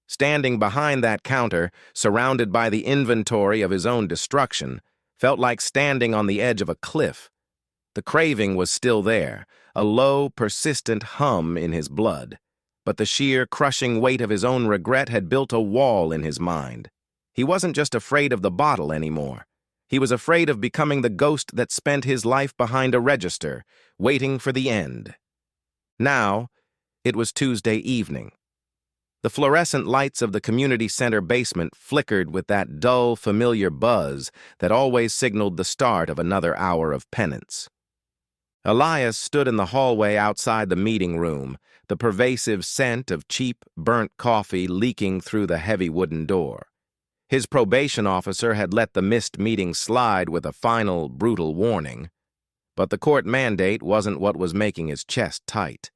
Standing behind that counter, surrounded by the inventory of his own destruction, felt like standing on the edge of a cliff. The craving was still there, a low, persistent hum in his blood. But the sheer, crushing weight of his own regret had built a wall in his mind. He wasn't just afraid of the bottle anymore. He was afraid of becoming the ghost that spent his life behind a register, waiting for the end. Now, it was Tuesday evening. The fluorescent lights of the community center basement flickered with that dull, familiar buzz that always signaled the start of another hour of penance. Elias stood in the hallway outside the meeting room, the pervasive scent of cheap, burnt coffee leaking through the heavy wooden door. His probation officer had let the missed meeting slide with a final, brutal warning. But the court mandate wasn't what was making his chest tight.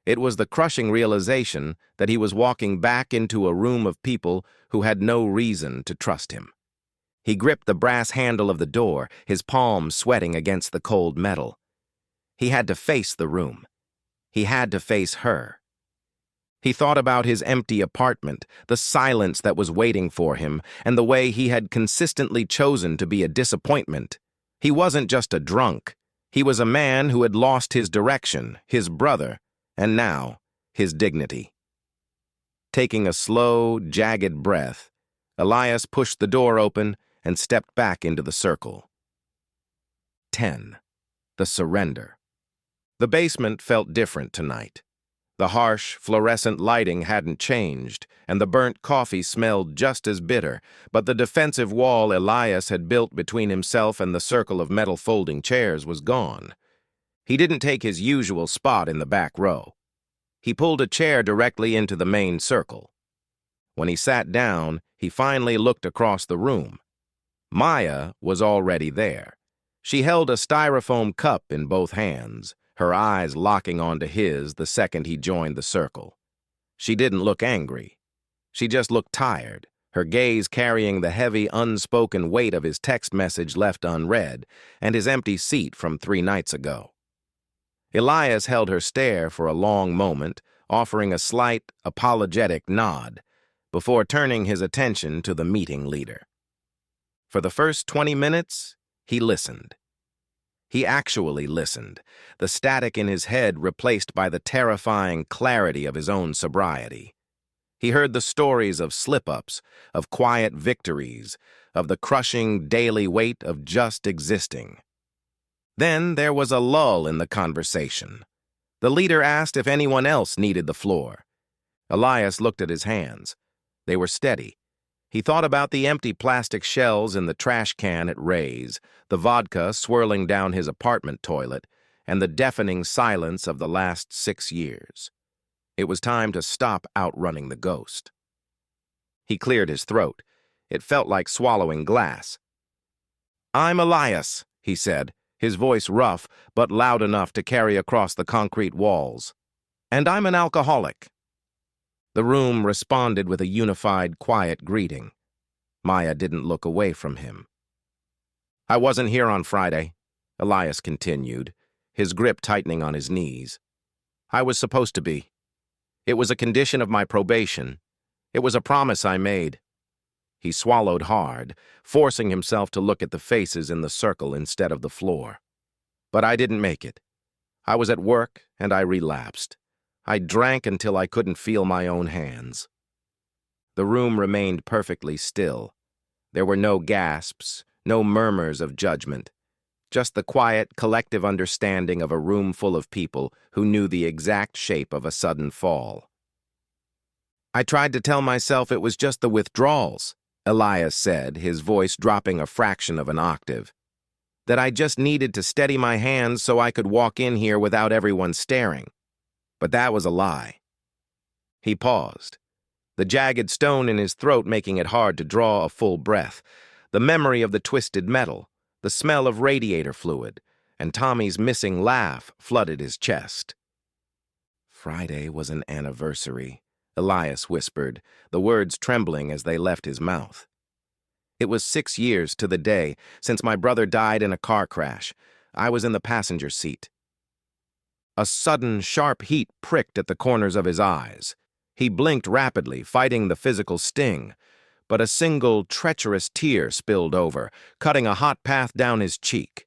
It was the crushing realization that he was walking back into a room of people who had no reason to trust him. He gripped the brass handle of the door, his palms sweating against the cold metal. He had to face the room. He had to face her. He thought about his empty apartment, the silence that was waiting for him, and the way he had consistently chosen to be a disappointment. He wasn't just a drunk. He was a man who had lost his direction, his brother, and now his dignity. Taking a slow, jagged breath, Elias pushed the door open and stepped back into the circle. 10. The surrender. The basement felt different tonight. The harsh, fluorescent lighting hadn't changed, and the burnt coffee smelled just as bitter, but the defensive wall Elias had built between himself and the circle of metal folding chairs was gone. He didn't take his usual spot in the back row. He pulled a chair directly into the main circle. When he sat down, he finally looked across the room. Maya was already there. She held a styrofoam cup in both hands, her eyes locking onto his the second he joined the circle. She didn't look angry. She just looked tired, her gaze carrying the heavy, unspoken weight of his text message left unread and his empty seat from 3 nights ago. Elias held her stare for a long moment, offering a slight, apologetic nod, before turning his attention to the meeting leader. For the first 20 minutes, he listened. He actually listened, the static in his head replaced by the terrifying clarity of his own sobriety. He heard the stories of slip-ups, of quiet victories, of the crushing daily weight of just existing. Then there was a lull in the conversation. The leader asked if anyone else needed the floor. Elias looked at his hands. They were steady. He thought about the empty plastic shells in the trash can at Ray's, the vodka swirling down his apartment toilet, and the deafening silence of the last 6 years. It was time to stop outrunning the ghost. He cleared his throat. It felt like swallowing glass. "I'm Elias," he said, his voice rough but loud enough to carry across the concrete walls. "And I'm an alcoholic." The room responded with a unified, quiet greeting. Maya didn't look away from him. "I wasn't here on Friday," Elias continued, his grip tightening on his knees. "I was supposed to be. It was a condition of my probation. It was a promise I made." He swallowed hard, forcing himself to look at the faces in the circle instead of the floor. "But I didn't make it. I was at work, and I relapsed. I drank until I couldn't feel my own hands." The room remained perfectly still. There were no gasps, no murmurs of judgment, just the quiet, collective understanding of a room full of people who knew the exact shape of a sudden fall. "I tried to tell myself it was just the withdrawals," Elias said, his voice dropping a fraction of an octave. "That I just needed to steady my hands so I could walk in here without everyone staring. But that was a lie." He paused, the jagged stone in his throat making it hard to draw a full breath, the memory of the twisted metal, the smell of radiator fluid, and Tommy's missing laugh flooded his chest. "Friday was an anniversary," Elias whispered, the words trembling as they left his mouth. "It was 6 years to the day since my brother died in a car crash. I was in the passenger seat." A sudden, sharp heat pricked at the corners of his eyes. He blinked rapidly, fighting the physical sting, but a single, treacherous tear spilled over, cutting a hot path down his cheek.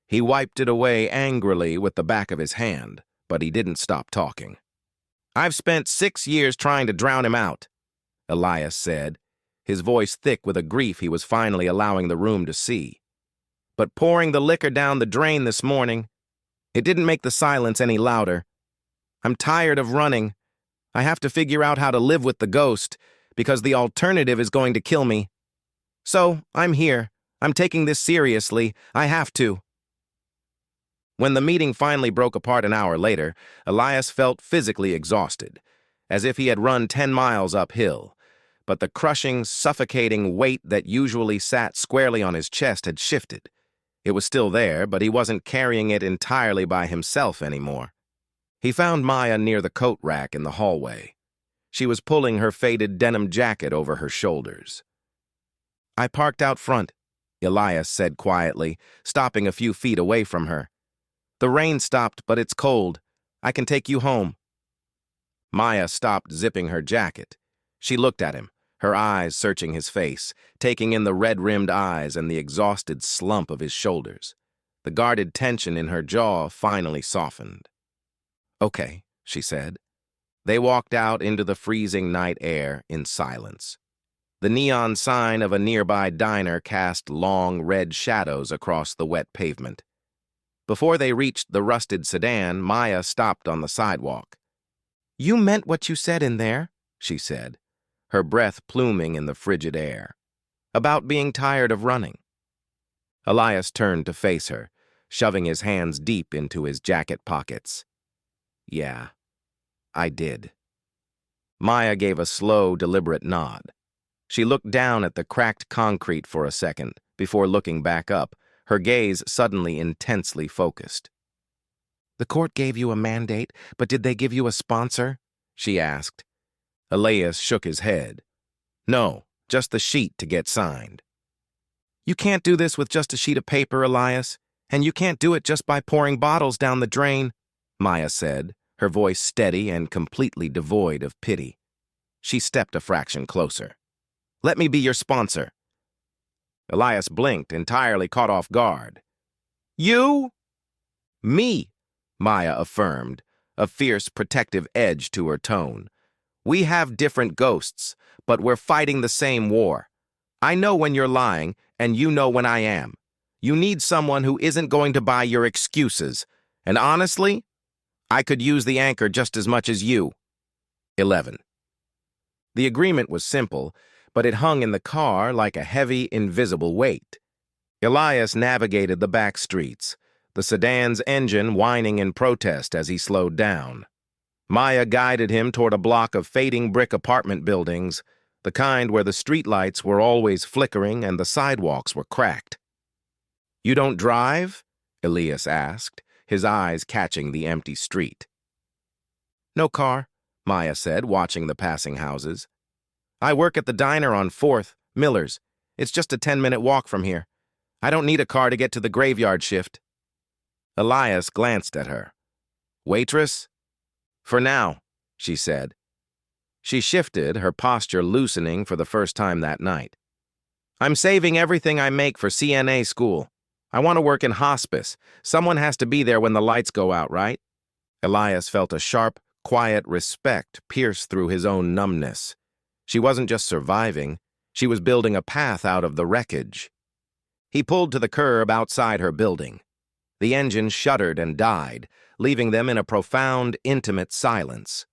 He wiped it away angrily with the back of his hand, but he didn't stop talking. "I've spent 6 years trying to drown him out," Elias said, his voice thick with a grief he was finally allowing the room to see. "But pouring the liquor down the drain this morning, it didn't make the silence any louder. I'm tired of running. I have to figure out how to live with the ghost, because the alternative is going to kill me. So, I'm here. I'm taking this seriously. I have to." When the meeting finally broke apart an hour later, Elias felt physically exhausted, as if he had run 10 miles uphill. But the crushing, suffocating weight that usually sat squarely on his chest had shifted. It was still there, but he wasn't carrying it entirely by himself anymore. He found Maya near the coat rack in the hallway. She was pulling her faded denim jacket over her shoulders. "I parked out front," Elias said quietly, stopping a few feet away from her. "The rain stopped, but it's cold. I can take you home." Maya stopped zipping her jacket. She looked at him, her eyes searching his face, taking in the red-rimmed eyes and the exhausted slump of his shoulders. The guarded tension in her jaw finally softened. "Okay," she said. They walked out into the freezing night air in silence. The neon sign of a nearby diner cast long red shadows across the wet pavement. Before they reached the rusted sedan, Maya stopped on the sidewalk. "You meant what you said in there," she said, her breath pluming in the frigid air. "About being tired of running." Elias turned to face her, shoving his hands deep into his jacket pockets. "Yeah, I did." Maya gave a slow, deliberate nod. She looked down at the cracked concrete for a second before looking back up, her gaze suddenly intensely focused. "The court gave you a mandate, but did they give you a sponsor?" she asked. Elias shook his head. "No, just the sheet to get signed." "You can't do this with just a sheet of paper, Elias, and you can't do it just by pouring bottles down the drain," Maya said, her voice steady and completely devoid of pity. She stepped a fraction closer. "Let me be your sponsor." Elias blinked, entirely caught off guard. "You?" "Me," Maya affirmed, a fierce, protective edge to her tone. "We have different ghosts, but we're fighting the same war. I know when you're lying, and you know when I am. You need someone who isn't going to buy your excuses. And honestly, I could use the anchor just as much as you." 11. The agreement was simple, but it hung in the car like a heavy, invisible weight. Elias navigated the back streets, the sedan's engine whining in protest as he slowed down. Maya guided him toward a block of fading brick apartment buildings, the kind where the streetlights were always flickering and the sidewalks were cracked. "You don't drive?" Elias asked, his eyes catching the empty street. "No car," Maya said, watching the passing houses. "I work at the diner on 4th, Miller's. It's just a 10-minute walk from here. I don't need a car to get to the graveyard shift." Elias glanced at her. "Waitress?" "For now," she said. She shifted, her posture loosening for the first time that night. "I'm saving everything I make for CNA school. I want to work in hospice. Someone has to be there when the lights go out, right?" Elias felt a sharp, quiet respect pierce through his own numbness. She wasn't just surviving, she was building a path out of the wreckage. He pulled to the curb outside her building. The engine shuddered and died, leaving them in a profound, intimate silence.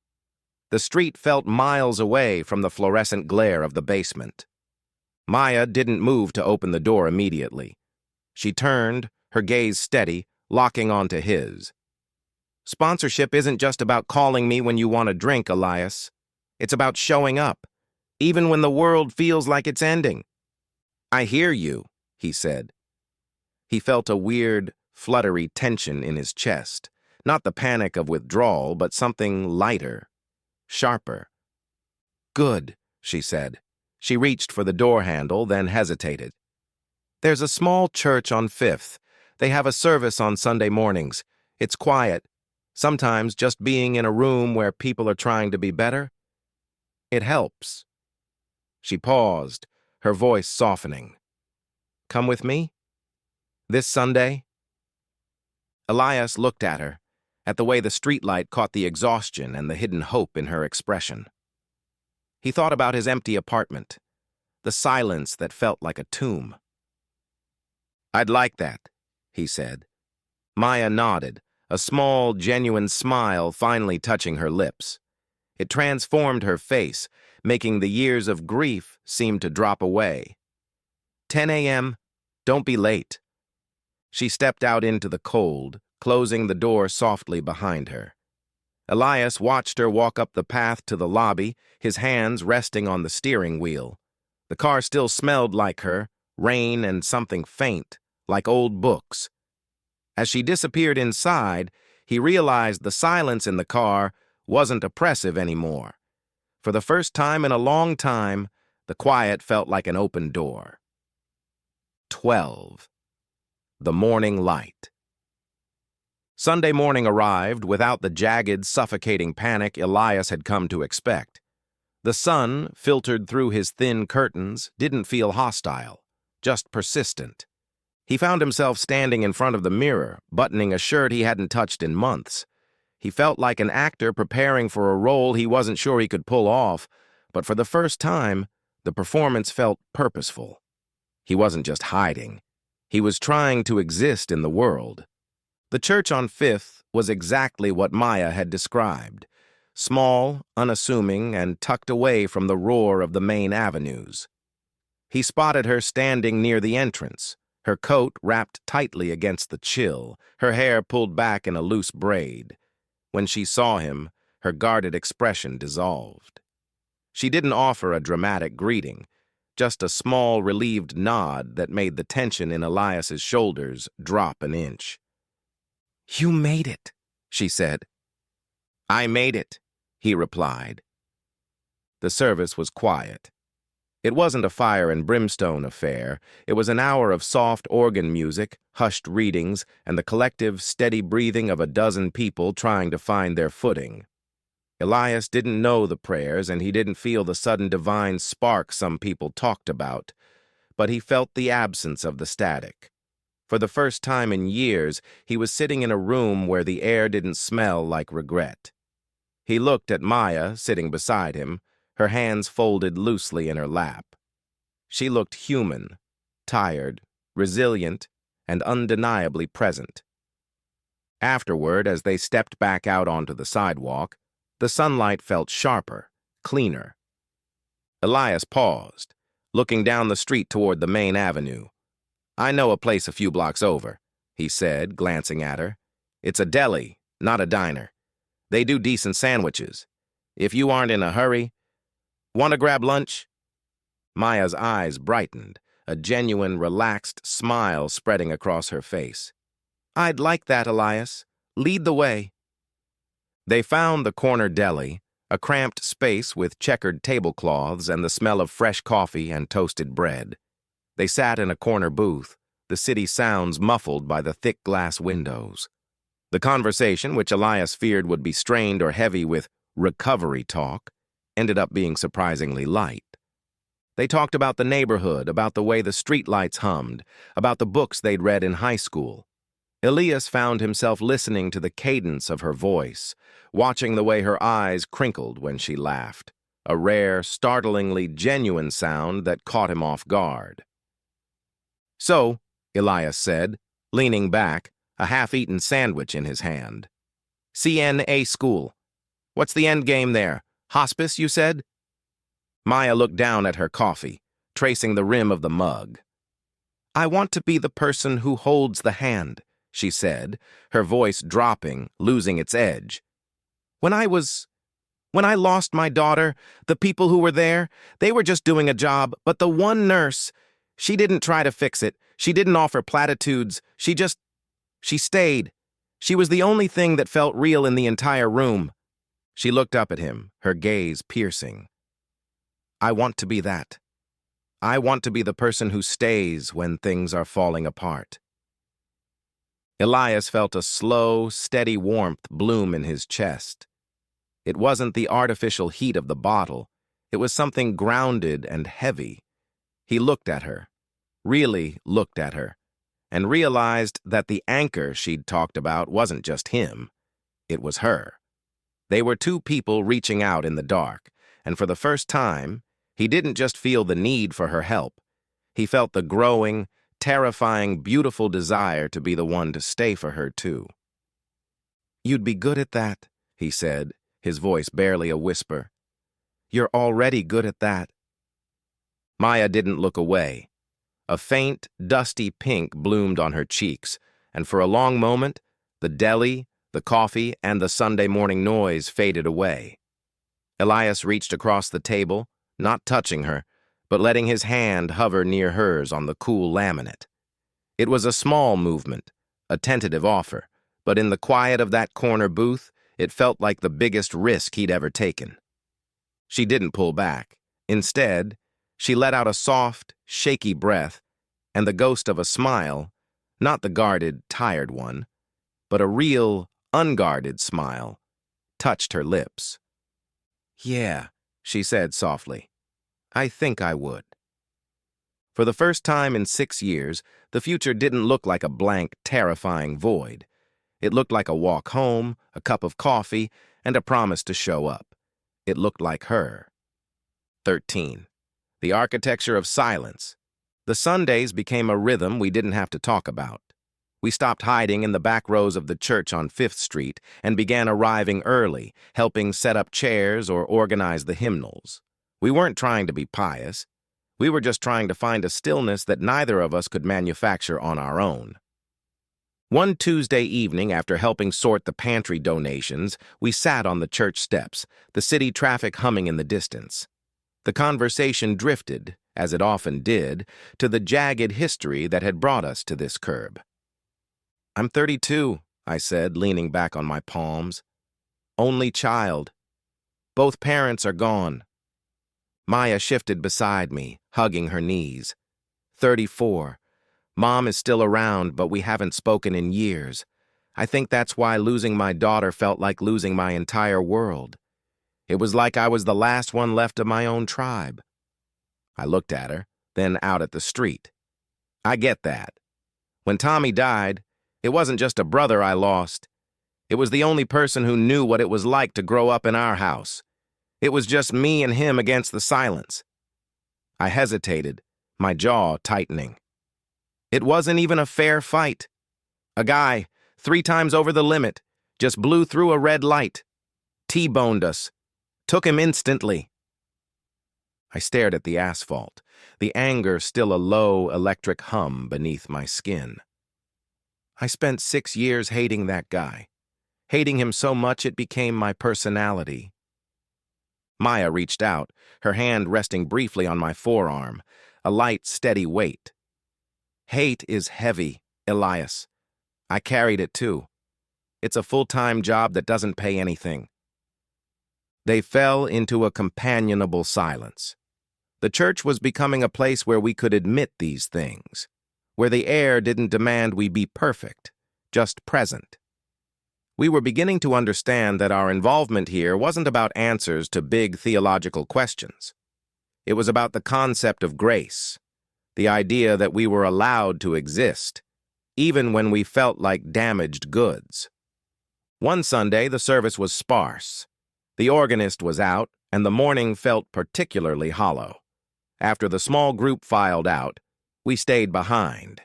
The street felt miles away from the fluorescent glare of the basement. Maya didn't move to open the door immediately. She turned, her gaze steady, locking onto his. "Sponsorship isn't just about calling me when you want a drink, Elias. It's about showing up, even when the world feels like it's ending." "I hear you," he said. He felt a weird, fluttery tension in his chest, not the panic of withdrawal, but something lighter, sharper. "Good," she said. She reached for the door handle, then hesitated. "There's a small church on 5th. They have a service on Sunday mornings. It's quiet. Sometimes just being in a room where people are trying to be better, it helps." She paused, her voice softening. "Come with me? This Sunday?" Elias looked at her, at the way the streetlight caught the exhaustion and the hidden hope in her expression. He thought about his empty apartment, the silence that felt like a tomb. "I'd like that," he said. Maya nodded, a small, genuine smile finally touching her lips. It transformed her face, making the years of grief seem to drop away. 10 a.m., don't be late. She stepped out into the cold, closing the door softly behind her. Elias watched her walk up the path to the lobby, his hands resting on the steering wheel. The car still smelled like her, rain and something faint, like old books. As she disappeared inside, he realized the silence in the car wasn't oppressive anymore. For the first time in a long time, the quiet felt like an open door. 12. The morning light. Sunday morning arrived without the jagged, suffocating panic Elias had come to expect. The sun, filtered through his thin curtains, didn't feel hostile, just persistent. He found himself standing in front of the mirror, buttoning a shirt he hadn't touched in months. He felt like an actor preparing for a role he wasn't sure he could pull off, but for the first time, the performance felt purposeful. He wasn't just hiding. He was trying to exist in the world. The church on Fifth was exactly what Maya had described. Small, unassuming, and tucked away from the roar of the main avenues. He spotted her standing near the entrance, her coat wrapped tightly against the chill, her hair pulled back in a loose braid. When she saw him, her guarded expression dissolved. She didn't offer a dramatic greeting, just a small, relieved nod that made the tension in Elias's shoulders drop an inch. "You made it," she said. "I made it," he replied. The service was quiet. It wasn't a fire and brimstone affair. It was an hour of soft organ music, hushed readings, and the collective, steady breathing of a dozen people trying to find their footing. Elias didn't know the prayers, and he didn't feel the sudden divine spark some people talked about, but he felt the absence of the static. For the first time in years, he was sitting in a room where the air didn't smell like regret. He looked at Maya, sitting beside him, her hands folded loosely in her lap. She looked human, tired, resilient, and undeniably present. Afterward, as they stepped back out onto the sidewalk, the sunlight felt sharper, cleaner. Elias paused, looking down the street toward the main avenue. "I know a place a few blocks over," he said, glancing at her. "It's a deli, not a diner. They do decent sandwiches. If you aren't in a hurry, want to grab lunch?" Maya's eyes brightened, a genuine, relaxed smile spreading across her face. "I'd like that, Elias. Lead the way." They found the corner deli, a cramped space with checkered tablecloths and the smell of fresh coffee and toasted bread. They sat in a corner booth, the city sounds muffled by the thick glass windows. The conversation, which Elias feared would be strained or heavy with recovery talk, ended up being surprisingly light. They talked about the neighborhood, about the way the streetlights hummed, about the books they'd read in high school. Elias found himself listening to the cadence of her voice, watching the way her eyes crinkled when she laughed, a rare, startlingly genuine sound that caught him off guard. "So," Elias said, leaning back, a half-eaten sandwich in his hand. "CNA school. What's the end game there? Hospice, you said?" Maya looked down at her coffee, tracing the rim of the mug. "I want to be the person who holds the hand," she said, her voice dropping, losing its edge. When I lost my daughter, the people who were there, they were just doing a job, but the one nurse, she didn't try to fix it. She didn't offer platitudes. She stayed. She was the only thing that felt real in the entire room." She looked up at him, her gaze piercing. "I want to be that. I want to be the person who stays when things are falling apart." Elias felt a slow, steady warmth bloom in his chest. It wasn't the artificial heat of the bottle. It was something grounded and heavy. He looked at her, really looked at her, and realized that the anchor she'd talked about wasn't just him, it was her. They were two people reaching out in the dark, and for the first time, he didn't just feel the need for her help. He felt the growing, terrifying, beautiful desire to be the one to stay for her, too. "You'd be good at that," he said, his voice barely a whisper. "You're already good at that." Maya didn't look away. A faint, dusty pink bloomed on her cheeks, and for a long moment, the deli, the coffee, and the Sunday morning noise faded away. Elias reached across the table, not touching her, but letting his hand hover near hers on the cool laminate. It was a small movement, a tentative offer, but in the quiet of that corner booth, it felt like the biggest risk he'd ever taken. She didn't pull back. Instead, she let out a soft, shaky breath, and the ghost of a smile, not the guarded, tired one, but a real, unguarded smile, touched her lips. "Yeah," she said softly. "I think I would." For the first time in 6 years, the future didn't look like a blank, terrifying void. It looked like a walk home, a cup of coffee, and a promise to show up. It looked like her. 13. The architecture of silence. The Sundays became a rhythm we didn't have to talk about. We stopped hiding in the back rows of the church on 5th Street and began arriving early, helping set up chairs or organize the hymnals. We weren't trying to be pious. We were just trying to find a stillness that neither of us could manufacture on our own. One Tuesday evening, after helping sort the pantry donations, we sat on the church steps, the city traffic humming in the distance. The conversation drifted, as it often did, to the jagged history that had brought us to this curb. "I'm 32, I said, leaning back on my palms. "Only child. Both parents are gone." Maya shifted beside me, hugging her knees. 34. Mom is still around, but we haven't spoken in years. I think that's why losing my daughter felt like losing my entire world. It was like I was the last one left of my own tribe. I looked at her, then out at the street. I get that. When Tommy died, it wasn't just a brother I lost. It was the only person who knew what it was like to grow up in our house. It was just me and him against the silence. I hesitated, my jaw tightening. It wasn't even a fair fight. A guy, 3 times over the limit, just blew through a red light. T-boned us. Took him instantly. I stared at the asphalt, the anger still a low electric hum beneath my skin. I spent 6 years hating that guy, hating him so much it became my personality. Maya reached out, her hand resting briefly on my forearm, a light, steady weight. "Hate is heavy, Elias. I carried it too. It's a full-time job that doesn't pay anything." They fell into a companionable silence. The church was becoming a place where we could admit these things, where the air didn't demand we be perfect, just present. We were beginning to understand that our involvement here wasn't about answers to big theological questions. It was about the concept of grace, the idea that we were allowed to exist, even when we felt like damaged goods. One Sunday, the service was sparse. The organist was out, and the morning felt particularly hollow. After the small group filed out, we stayed behind.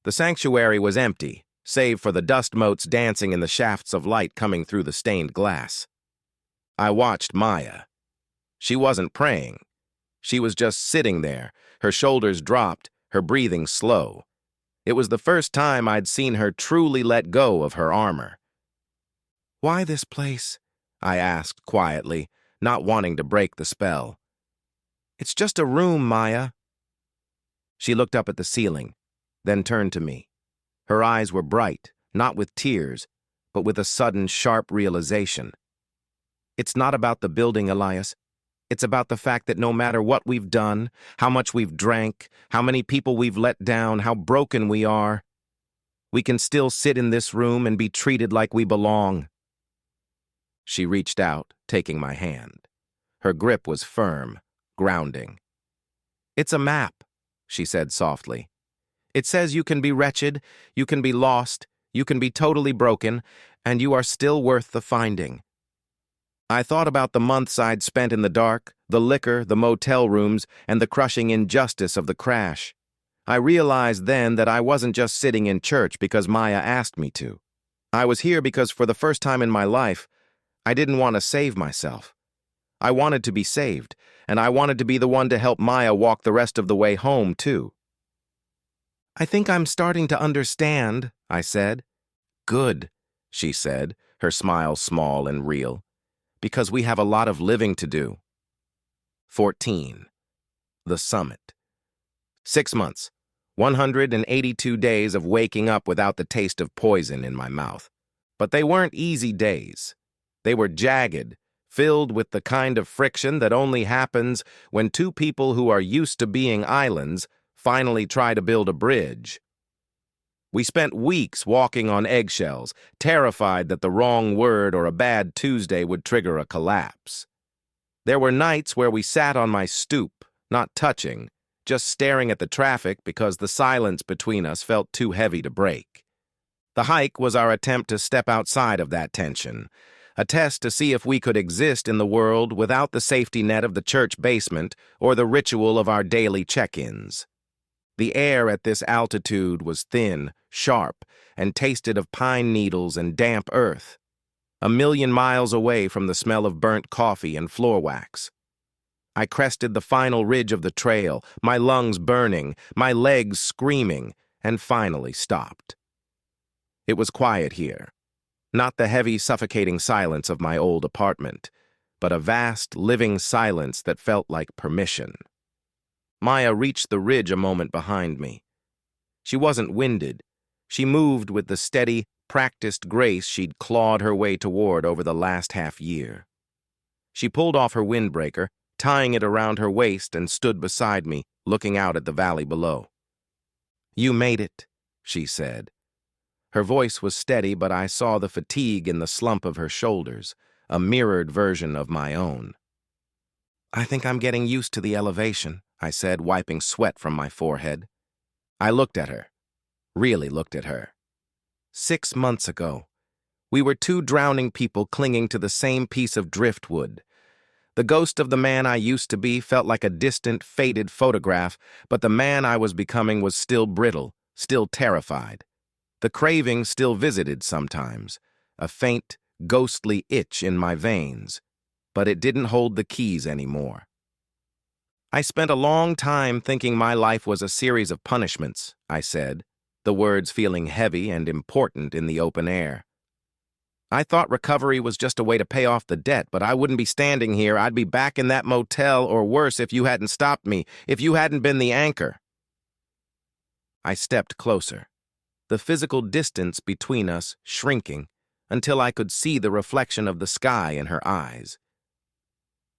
The sanctuary was empty, save for the dust motes dancing in the shafts of light coming through the stained glass. I watched Maya. She wasn't praying. She was just sitting there, her shoulders dropped, her breathing slow. It was the first time I'd seen her truly let go of her armor. "Why this place?" I asked quietly, not wanting to break the spell. "It's just a room, Maya." She looked up at the ceiling, then turned to me. Her eyes were bright, not with tears, but with a sudden, sharp realization. "It's not about the building, Elias. It's about the fact that no matter what we've done, how much we've drank, how many people we've let down, how broken we are, we can still sit in this room and be treated like we belong." She reached out, taking my hand. Her grip was firm, grounding. "It's a map," she said softly. It says you can be wretched, you can be lost, you can be totally broken, and you are still worth the finding. I thought about the months I'd spent in the dark, the liquor, the motel rooms, and the crushing injustice of the crash. I realized then that I wasn't just sitting in church because Maya asked me to. I was here because for the first time in my life, I didn't want to save myself. I wanted to be saved, and I wanted to be the one to help Maya walk the rest of the way home, too. I think I'm starting to understand, I said. Good, she said, her smile small and real, because we have a lot of living to do. 14. The summit. 6 months, 182 days of waking up without the taste of poison in my mouth. But they weren't easy days. They were jagged, filled with the kind of friction that only happens when two people who are used to being islands finally try to build a bridge. We spent weeks walking on eggshells, terrified that the wrong word or a bad Tuesday would trigger a collapse. There were nights where we sat on my stoop, not touching, just staring at the traffic because the silence between us felt too heavy to break. The hike was our attempt to step outside of that tension, a test to see if we could exist in the world without the safety net of the church basement or the ritual of our daily check-ins. The air at this altitude was thin, sharp, and tasted of pine needles and damp earth, a million miles away from the smell of burnt coffee and floor wax. I crested the final ridge of the trail, my lungs burning, my legs screaming, and finally stopped. It was quiet here, not the heavy, suffocating silence of my old apartment, but a vast, living silence that felt like permission. Maya reached the ridge a moment behind me. She wasn't winded. She moved with the steady, practiced grace she'd clawed her way toward over the last half-year. She pulled off her windbreaker, tying it around her waist, and stood beside me, looking out at the valley below. "You made it," she said. Her voice was steady, but I saw the fatigue in the slump of her shoulders, a mirrored version of my own. "I think I'm getting used to the elevation," I said, wiping sweat from my forehead. I looked at her, really looked at her. 6 months ago, we were two drowning people clinging to the same piece of driftwood. The ghost of the man I used to be felt like a distant, faded photograph, but the man I was becoming was still brittle, still terrified. The craving still visited sometimes, a faint, ghostly itch in my veins, but it didn't hold the keys anymore. "I spent a long time thinking my life was a series of punishments," I said, the words feeling heavy and important in the open air. "I thought recovery was just a way to pay off the debt, but I wouldn't be standing here. I'd be back in that motel or worse if you hadn't stopped me, if you hadn't been the anchor." I stepped closer, the physical distance between us shrinking until I could see the reflection of the sky in her eyes.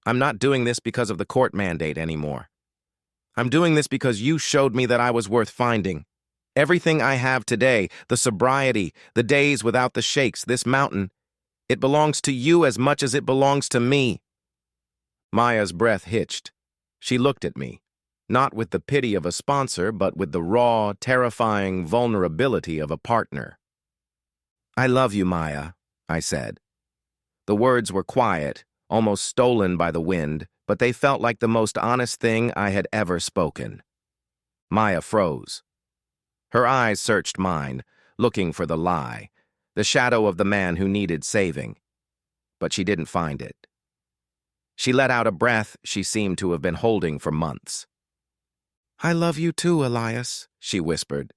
"I'm not doing this because of the court mandate anymore. I'm doing this because you showed me that I was worth finding. Everything I have today, the sobriety, the days without the shakes, this mountain, it belongs to you as much as it belongs to me." Maya's breath hitched. She looked at me, not with the pity of a sponsor, but with the raw, terrifying vulnerability of a partner. "I love you, Maya," I said. The words were quiet, almost stolen by the wind, but they felt like the most honest thing I had ever spoken. Maya froze. Her eyes searched mine, looking for the lie, the shadow of the man who needed saving. But she didn't find it. She let out a breath she seemed to have been holding for months. "I love you too, Elias," she whispered.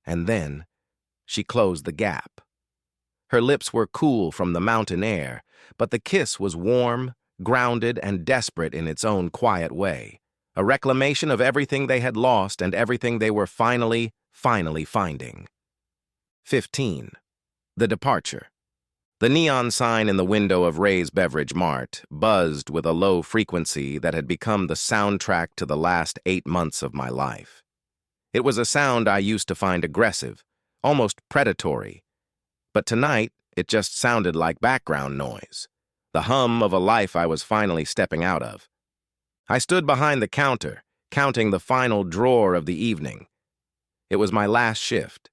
And then she closed the gap. Her lips were cool from the mountain air, but the kiss was warm, grounded, and desperate in its own quiet way, a reclamation of everything they had lost and everything they were finally finding. 15. The departure. The neon sign in the window of Ray's Beverage Mart buzzed with a low frequency that had become the soundtrack to the last 8 months of my life. It was a sound I used to find aggressive, almost predatory. But tonight, it just sounded like background noise, the hum of a life I was finally stepping out of. I stood behind the counter, counting the final drawer of the evening. It was my last shift.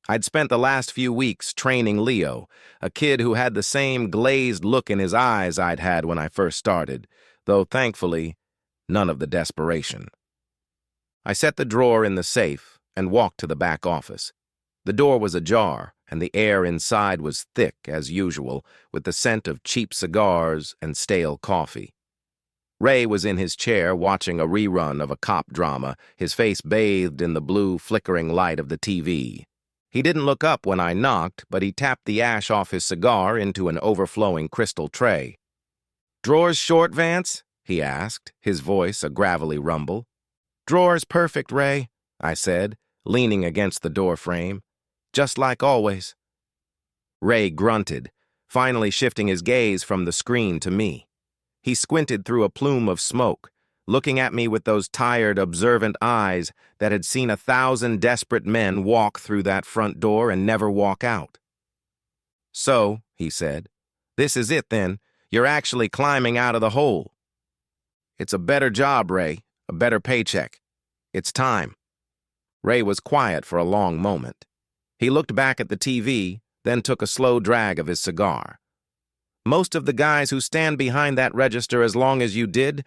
I'd spent the last few weeks training Leo, a kid who had the same glazed look in his eyes I'd had when I first started, though thankfully, none of the desperation. I set the drawer in the safe and walked to the back office. The door was ajar, and the air inside was thick, as usual, with the scent of cheap cigars and stale coffee. Ray was in his chair watching a rerun of a cop drama, his face bathed in the blue, flickering light of the TV. He didn't look up when I knocked, but he tapped the ash off his cigar into an overflowing crystal tray. "Drawers short, Vance?" he asked, his voice a gravelly rumble. "Drawers perfect, Ray," I said, leaning against the door frame. "Just like always." Ray grunted, finally shifting his gaze from the screen to me. He squinted through a plume of smoke, looking at me with those tired, observant eyes that had seen 1,000 desperate men walk through that front door and never walk out. "So," he said, "this is it then. You're actually climbing out of the hole." "It's a better job, Ray, a better paycheck. It's time." Ray was quiet for a long moment. He looked back at the TV, then took a slow drag of his cigar. "Most of the guys who stand behind that register as long as you did,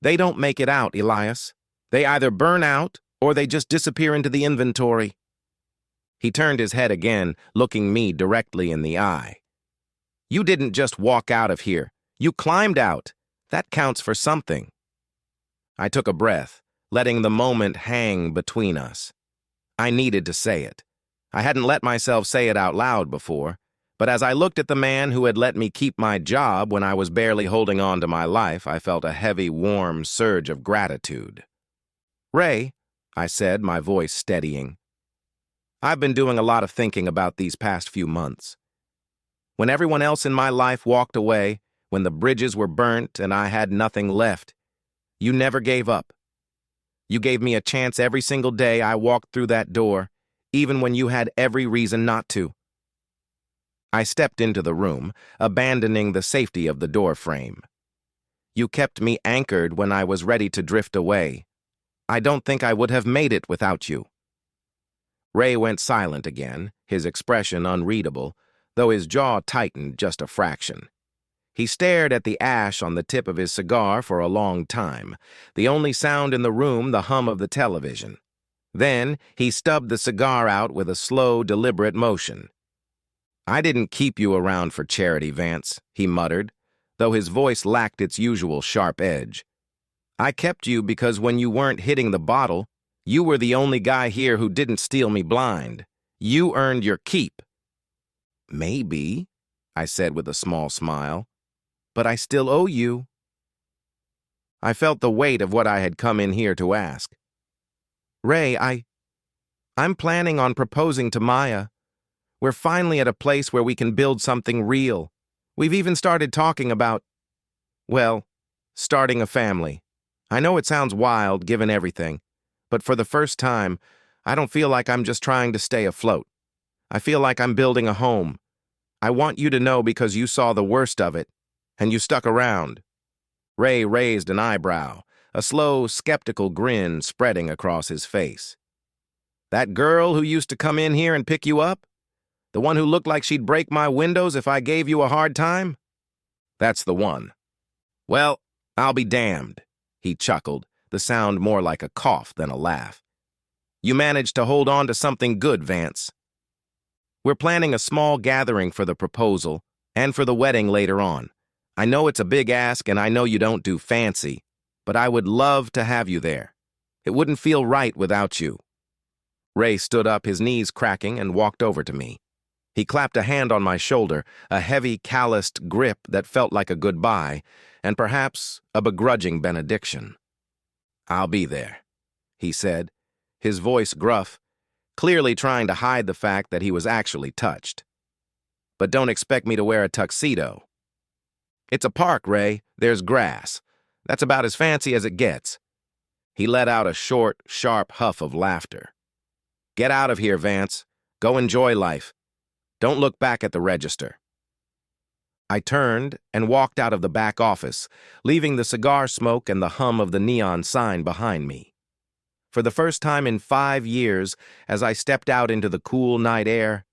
they don't make it out, Elias. They either burn out or they just disappear into the inventory." He turned his head again, looking me directly in the eye. "You didn't just walk out of here. You climbed out. That counts for something." I took a breath, letting the moment hang between us. I needed to say it. I hadn't let myself say it out loud before, but as I looked at the man who had let me keep my job when I was barely holding on to my life, I felt a heavy, warm surge of gratitude. "Ray," I said, my voice steadying, "I've been doing a lot of thinking about these past few months. When everyone else in my life walked away, when the bridges were burnt and I had nothing left, you never gave up. You gave me a chance every single day I walked through that door, even when you had every reason not to." I stepped into the room, abandoning the safety of the door frame. "You kept me anchored when I was ready to drift away. I don't think I would have made it without you." Ray went silent again, his expression unreadable, though his jaw tightened just a fraction. He stared at the ash on the tip of his cigar for a long time, the only sound in the room the hum of the television. Then he stubbed the cigar out with a slow, deliberate motion. "I didn't keep you around for charity, Vance," he muttered, though his voice lacked its usual sharp edge. "I kept you because when you weren't hitting the bottle, you were the only guy here who didn't steal me blind. You earned your keep." "Maybe," I said with a small smile, "but I still owe you." I felt the weight of what I had come in here to ask. "Ray, I'm planning on proposing to Maya. We're finally at a place where we can build something real. We've even started talking about, well, starting a family. I know it sounds wild, given everything, but for the first time, I don't feel like I'm just trying to stay afloat. I feel like I'm building a home. I want you to know because you saw the worst of it, and you stuck around." Ray raised an eyebrow, a slow, skeptical grin spreading across his face. "That girl who used to come in here and pick you up? The one who looked like she'd break my windows if I gave you a hard time?" "That's the one." "Well, I'll be damned," he chuckled, the sound more like a cough than a laugh. "You managed to hold on to something good, Vance. We're planning a small gathering for the proposal and for the wedding later on. I know it's a big ask and I know you don't do fancy, but I would love to have you there. It wouldn't feel right without you." Ray stood up, his knees cracking, and walked over to me. He clapped a hand on my shoulder, a heavy, calloused grip that felt like a goodbye, and perhaps a begrudging benediction. "I'll be there," he said, his voice gruff, clearly trying to hide the fact that he was actually touched. "But don't expect me to wear a tuxedo. It's a park, Ray. There's grass. That's about as fancy as it gets." He let out a short, sharp huff of laughter. "Get out of here, Vance. Go enjoy life. Don't look back at the register." I turned and walked out of the back office, leaving the cigar smoke and the hum of the neon sign behind me. For the first time in 5 years, as I stepped out into the cool night air,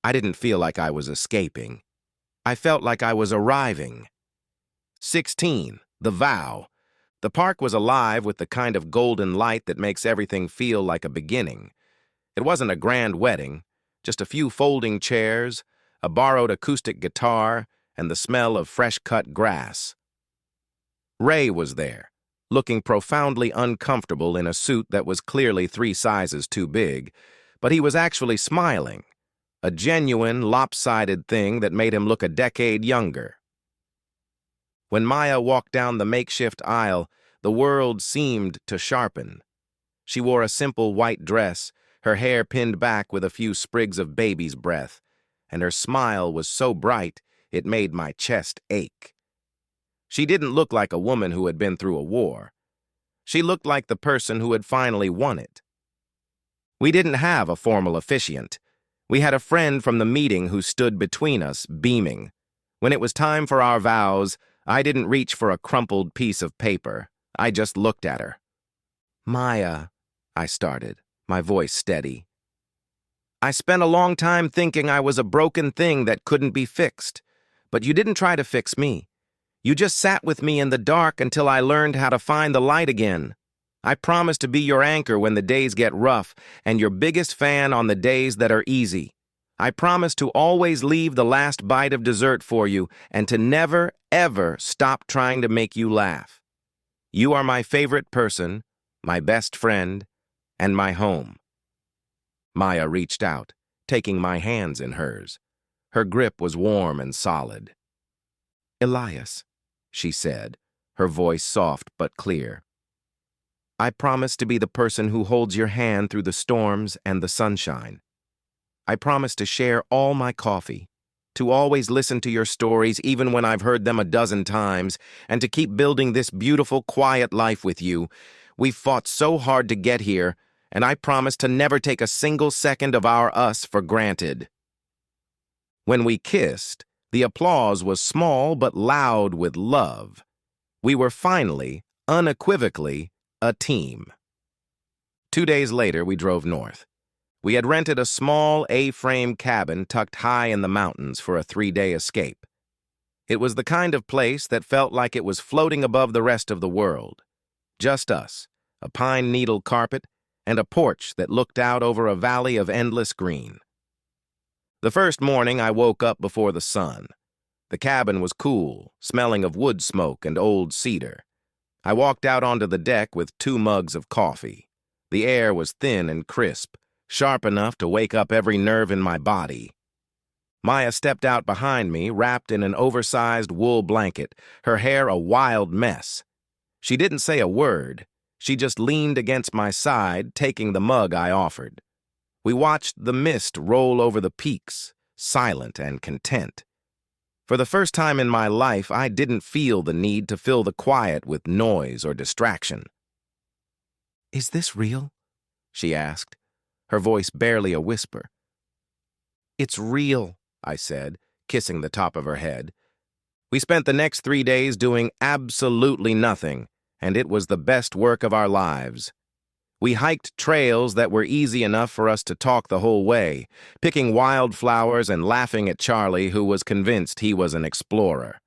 I didn't feel like I was escaping. I felt like I was arriving. 16, the vow. The park was alive with the kind of golden light that makes everything feel like a beginning. It wasn't a grand wedding, just a few folding chairs, a borrowed acoustic guitar, and the smell of fresh-cut grass. Ray was there, looking profoundly uncomfortable in a suit that was clearly 3 sizes too big, but he was actually smiling, a genuine, lopsided thing that made him look a decade younger. When Maya walked down the makeshift aisle, the world seemed to sharpen. She wore a simple white dress, her hair pinned back with a few sprigs of baby's breath, and her smile was so bright it made my chest ache. She didn't look like a woman who had been through a war. She looked like the person who had finally won it. We didn't have a formal officiant. We had a friend from the meeting who stood between us, beaming. When it was time for our vows, I didn't reach for a crumpled piece of paper. I just looked at her. "Maya," I started, my voice steady. "I spent a long time thinking I was a broken thing that couldn't be fixed. But you didn't try to fix me. You just sat with me in the dark until I learned how to find the light again. I promise to be your anchor when the days get rough and your biggest fan on the days that are easy. I promise to always leave the last bite of dessert for you and to never, ever stop trying to make you laugh. You are my favorite person, my best friend, and my home." Maya reached out, taking my hands in hers. Her grip was warm and solid. "Elias," she said, her voice soft but clear. "I promise to be the person who holds your hand through the storms and the sunshine. I promise to share all my coffee, to always listen to your stories even when I've heard them a dozen times, and to keep building this beautiful, quiet life with you. We've fought so hard to get here, and I promise to never take a single second of our us for granted." When we kissed, the applause was small but loud with love. We were finally, unequivocally, a team. 2 days later, we drove north. We had rented a small A-frame cabin tucked high in the mountains for a 3-day escape. It was the kind of place that felt like it was floating above the rest of the world. Just us, a pine needle carpet, and a porch that looked out over a valley of endless green. The first morning, I woke up before the sun. The cabin was cool, smelling of wood smoke and old cedar. I walked out onto the deck with 2 mugs of coffee. The air was thin and crisp, sharp enough to wake up every nerve in my body. Maya stepped out behind me, wrapped in an oversized wool blanket, her hair a wild mess. She didn't say a word. She just leaned against my side, taking the mug I offered. We watched the mist roll over the peaks, silent and content. For the first time in my life, I didn't feel the need to fill the quiet with noise or distraction. "Is this real?" she asked, her voice barely a whisper. "It's real," I said, kissing the top of her head. We spent the next 3 days doing absolutely nothing, and it was the best work of our lives. We hiked trails that were easy enough for us to talk the whole way, picking wildflowers and laughing at Charlie, who was convinced he was an explorer.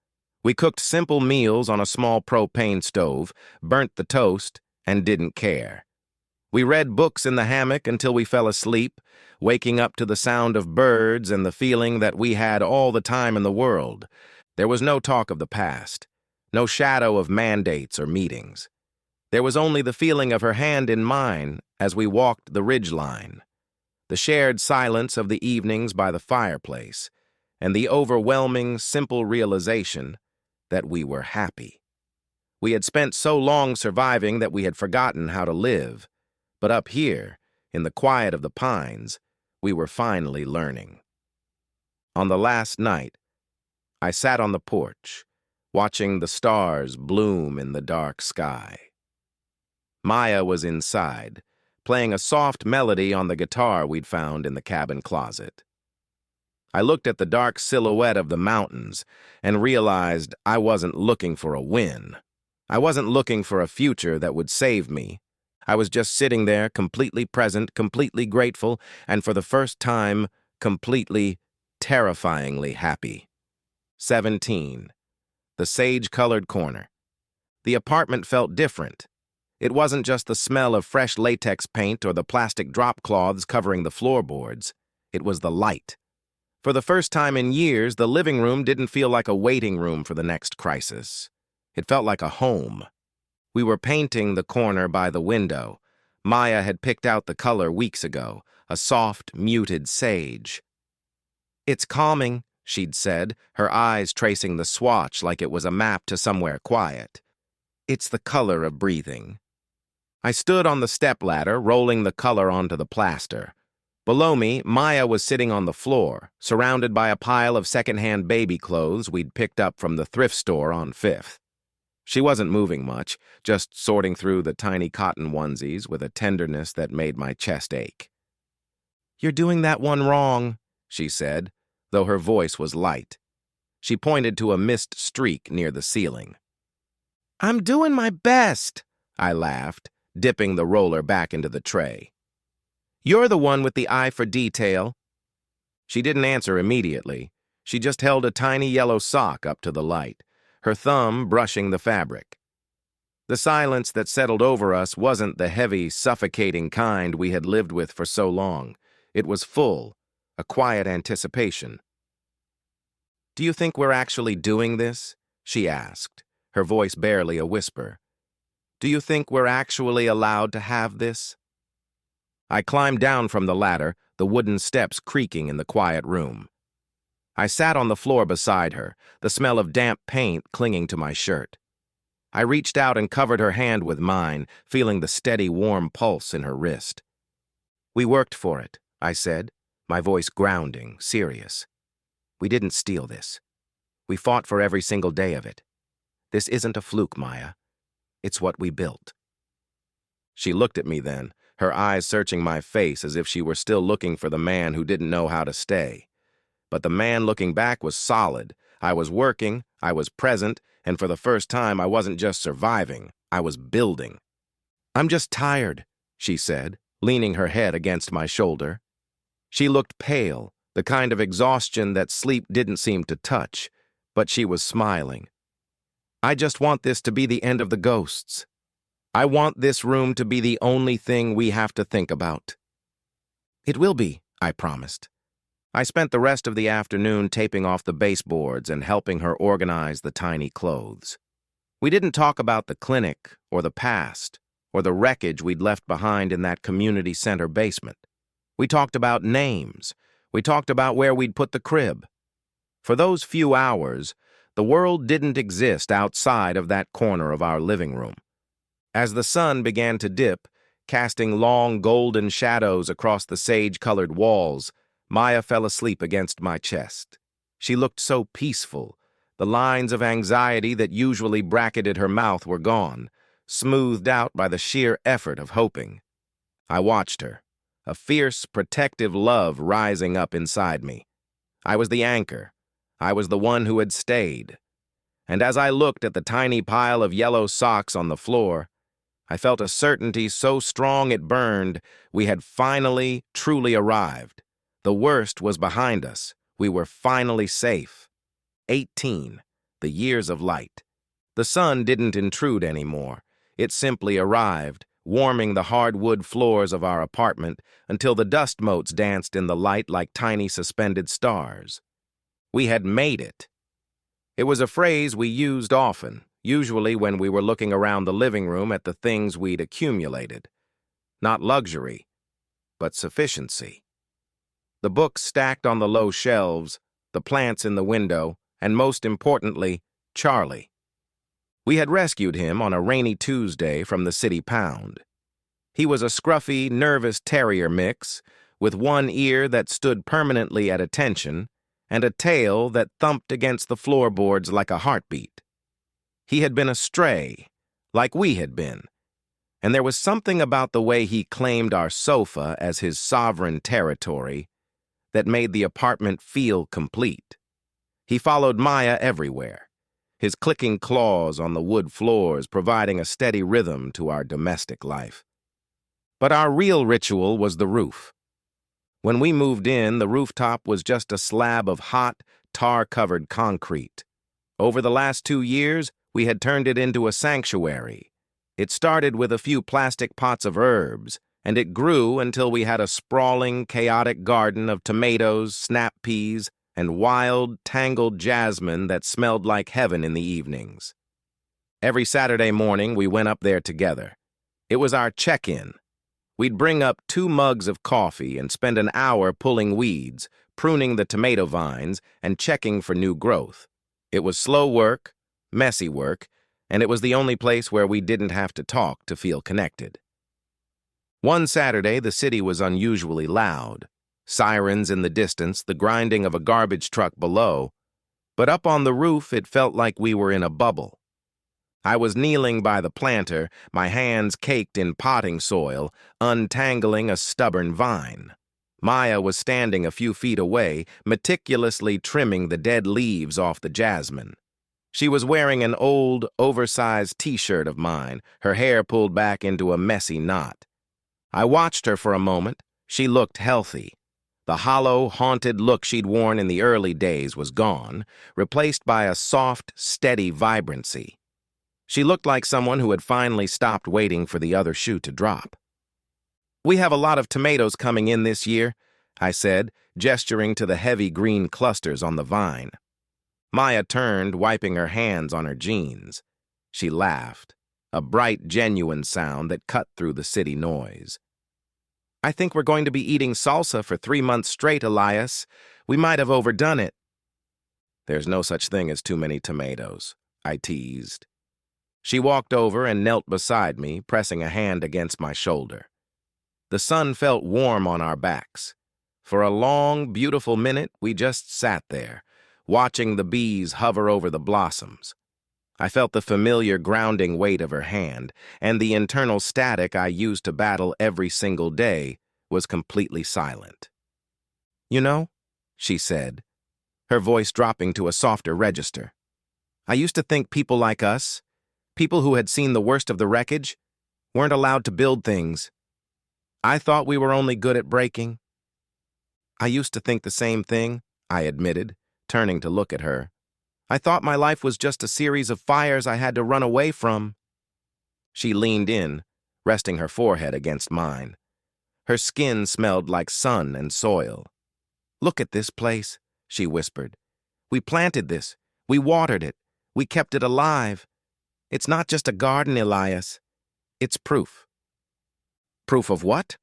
We cooked simple meals on a small propane stove, burnt the toast, and didn't care. We read books in the hammock until we fell asleep, waking up to the sound of birds and the feeling that we had all the time in the world. There was no talk of the past, no shadow of mandates or meetings. There was only the feeling of her hand in mine as we walked the ridgeline, the shared silence of the evenings by the fireplace, and the overwhelming, simple realization that we were happy. We had spent so long surviving that we had forgotten how to live, but up here, in the quiet of the pines, we were finally learning. On the last night, I sat on the porch, watching the stars bloom in the dark sky. Maya was inside, playing a soft melody on the guitar we'd found in the cabin closet. I looked at the dark silhouette of the mountains and realized I wasn't looking for a win. I wasn't looking for a future that would save me. I was just sitting there, completely present, completely grateful, and for the first time, completely, terrifyingly happy. 17. The sage-colored corner. The apartment felt different. It wasn't just the smell of fresh latex paint or the plastic drop cloths covering the floorboards. It was the light. For the first time in years, the living room didn't feel like a waiting room for the next crisis. It felt like a home. We were painting the corner by the window. Maya had picked out the color weeks ago, a soft, muted sage. "It's calming," she'd said, her eyes tracing the swatch like it was a map to somewhere quiet. "It's the color of breathing." I stood on the stepladder, rolling the color onto the plaster. Below me, Maya was sitting on the floor, surrounded by a pile of secondhand baby clothes we'd picked up from the thrift store on 5th. She wasn't moving much, just sorting through the tiny cotton onesies with a tenderness that made my chest ache. "You're doing that one wrong," she said, though her voice was light. She pointed to a mist streak near the ceiling. "I'm doing my best," I laughed, dipping the roller back into the tray. "You're the one with the eye for detail." She didn't answer immediately. She just held a tiny yellow sock up to the light, her thumb brushing the fabric. The silence that settled over us wasn't the heavy, suffocating kind we had lived with for so long. It was full, a quiet anticipation. "Do you think we're actually doing this?" she asked, her voice barely a whisper. "Do you think we're actually allowed to have this?" I climbed down from the ladder, the wooden steps creaking in the quiet room. I sat on the floor beside her, the smell of damp paint clinging to my shirt. I reached out and covered her hand with mine, feeling the steady, warm pulse in her wrist. "We worked for it," I said, my voice grounding, serious. "We didn't steal this. We fought for every single day of it. This isn't a fluke, Maya. It's what we built." She looked at me then, her eyes searching my face as if she were still looking for the man who didn't know how to stay. But the man looking back was solid. I was working, I was present, and for the first time I wasn't just surviving, I was building. "I'm just tired," she said, leaning her head against my shoulder. She looked pale, the kind of exhaustion that sleep didn't seem to touch, but she was smiling. "I just want this to be the end of the ghosts. I want this room to be the only thing we have to think about." "It will be," I promised. I spent the rest of the afternoon taping off the baseboards and helping her organize the tiny clothes. We didn't talk about the clinic or the past or the wreckage we'd left behind in that community center basement. We talked about names. We talked about where we'd put the crib. For those few hours, the world didn't exist outside of that corner of our living room. As the sun began to dip, casting long golden shadows across the sage-colored walls, Maya fell asleep against my chest. She looked so peaceful. The lines of anxiety that usually bracketed her mouth were gone, smoothed out by the sheer effort of hoping. I watched her, a fierce, protective love rising up inside me. I was the anchor. I was the one who had stayed. And as I looked at the tiny pile of yellow socks on the floor, I felt a certainty so strong it burned. We had finally, truly arrived. The worst was behind us. We were finally safe. 18, the years of light. The sun didn't intrude anymore. It simply arrived, warming the hardwood floors of our apartment until the dust motes danced in the light like tiny suspended stars. We had made it. It was a phrase we used often, usually when we were looking around the living room at the things we'd accumulated. Not luxury, but sufficiency. The books stacked on the low shelves, the plants in the window, and most importantly, Charlie. We had rescued him on a rainy Tuesday from the city pound. He was a scruffy, nervous terrier mix, with one ear that stood permanently at attention and a tail that thumped against the floorboards like a heartbeat. He had been a stray, like we had been, and there was something about the way he claimed our sofa as his sovereign territory that made the apartment feel complete. He followed Maya everywhere, his clicking claws on the wood floors providing a steady rhythm to our domestic life. But our real ritual was the roof. When we moved in, the rooftop was just a slab of hot, tar-covered concrete. Over the last 2 years, we had turned it into a sanctuary. It started with a few plastic pots of herbs, and it grew until we had a sprawling, chaotic garden of tomatoes, snap peas, and wild, tangled jasmine that smelled like heaven in the evenings. Every Saturday morning, we went up there together. It was our check-in. We'd bring up 2 mugs of coffee and spend an hour pulling weeds, pruning the tomato vines, and checking for new growth. It was slow work, messy work, and it was the only place where we didn't have to talk to feel connected. One Saturday, the city was unusually loud. Sirens in the distance, the grinding of a garbage truck below. But up on the roof, it felt like we were in a bubble. I was kneeling by the planter, my hands caked in potting soil, untangling a stubborn vine. Maya was standing a few feet away, meticulously trimming the dead leaves off the jasmine. She was wearing an old, oversized t-shirt of mine, her hair pulled back into a messy knot. I watched her for a moment. She looked healthy. The hollow, haunted look she'd worn in the early days was gone, replaced by a soft, steady vibrancy. She looked like someone who had finally stopped waiting for the other shoe to drop. "We have a lot of tomatoes coming in this year," I said, gesturing to the heavy green clusters on the vine. Maya turned, wiping her hands on her jeans. She laughed, a bright, genuine sound that cut through the city noise. "I think we're going to be eating salsa for 3 months straight, Elias. We might have overdone it." "There's no such thing as too many tomatoes," I teased. She walked over and knelt beside me, pressing a hand against my shoulder. The sun felt warm on our backs. For a long, beautiful minute, we just sat there, watching the bees hover over the blossoms. I felt the familiar grounding weight of her hand, and the internal static I used to battle every single day was completely silent. "You know," she said, her voice dropping to a softer register, "I used to think people like us, people who had seen the worst of the wreckage, weren't allowed to build things. I thought we were only good at breaking." "I used to think the same thing," I admitted, turning to look at her. "I thought my life was just a series of fires I had to run away from." She leaned in, resting her forehead against mine. Her skin smelled like sun and soil. "Look at this place," she whispered. "We planted this. We watered it. We kept it alive. It's not just a garden, Elias. It's proof." "Proof of what?"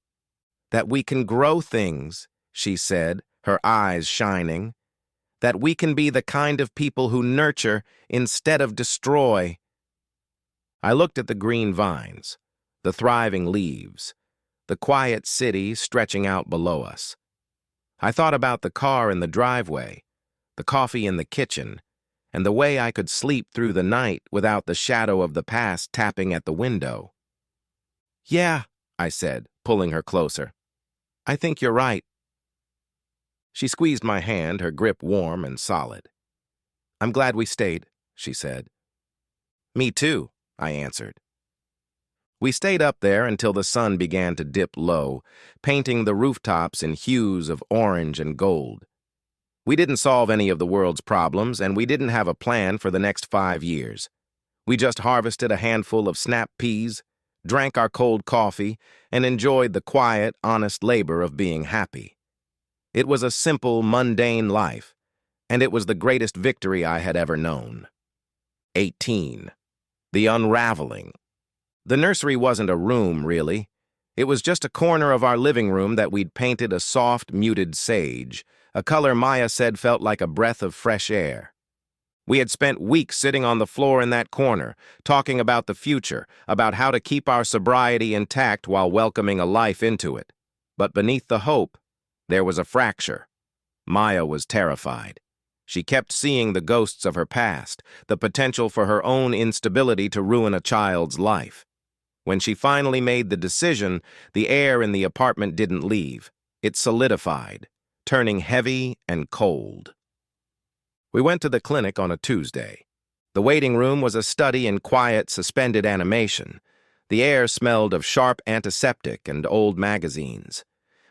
"That we can grow things," she said, her eyes shining. "That we can be the kind of people who nurture instead of destroy." I looked at the green vines, the thriving leaves, the quiet city stretching out below us. I thought about the car in the driveway, the coffee in the kitchen, and the way I could sleep through the night without the shadow of the past tapping at the window. "Yeah," I said, pulling her closer. "I think you're right." She squeezed my hand, her grip warm and solid. "I'm glad we stayed," she said. "Me too," I answered. We stayed up there until the sun began to dip low, painting the rooftops in hues of orange and gold. We didn't solve any of the world's problems, and we didn't have a plan for the next 5 years. We just harvested a handful of snap peas, drank our cold coffee, and enjoyed the quiet, honest labor of being happy. It was a simple, mundane life, and it was the greatest victory I had ever known. 18. The unraveling. The nursery wasn't a room, really. It was just a corner of our living room that we'd painted a soft, muted sage, a color Maya said felt like a breath of fresh air. We had spent weeks sitting on the floor in that corner, talking about the future, about how to keep our sobriety intact while welcoming a life into it. But beneath the hope, there was a fracture. Maya was terrified. She kept seeing the ghosts of her past, the potential for her own instability to ruin a child's life. When she finally made the decision, the air in the apartment didn't leave. It solidified, turning heavy and cold. We went to the clinic on a Tuesday. The waiting room was a study in quiet, suspended animation. The air smelled of sharp antiseptic and old magazines.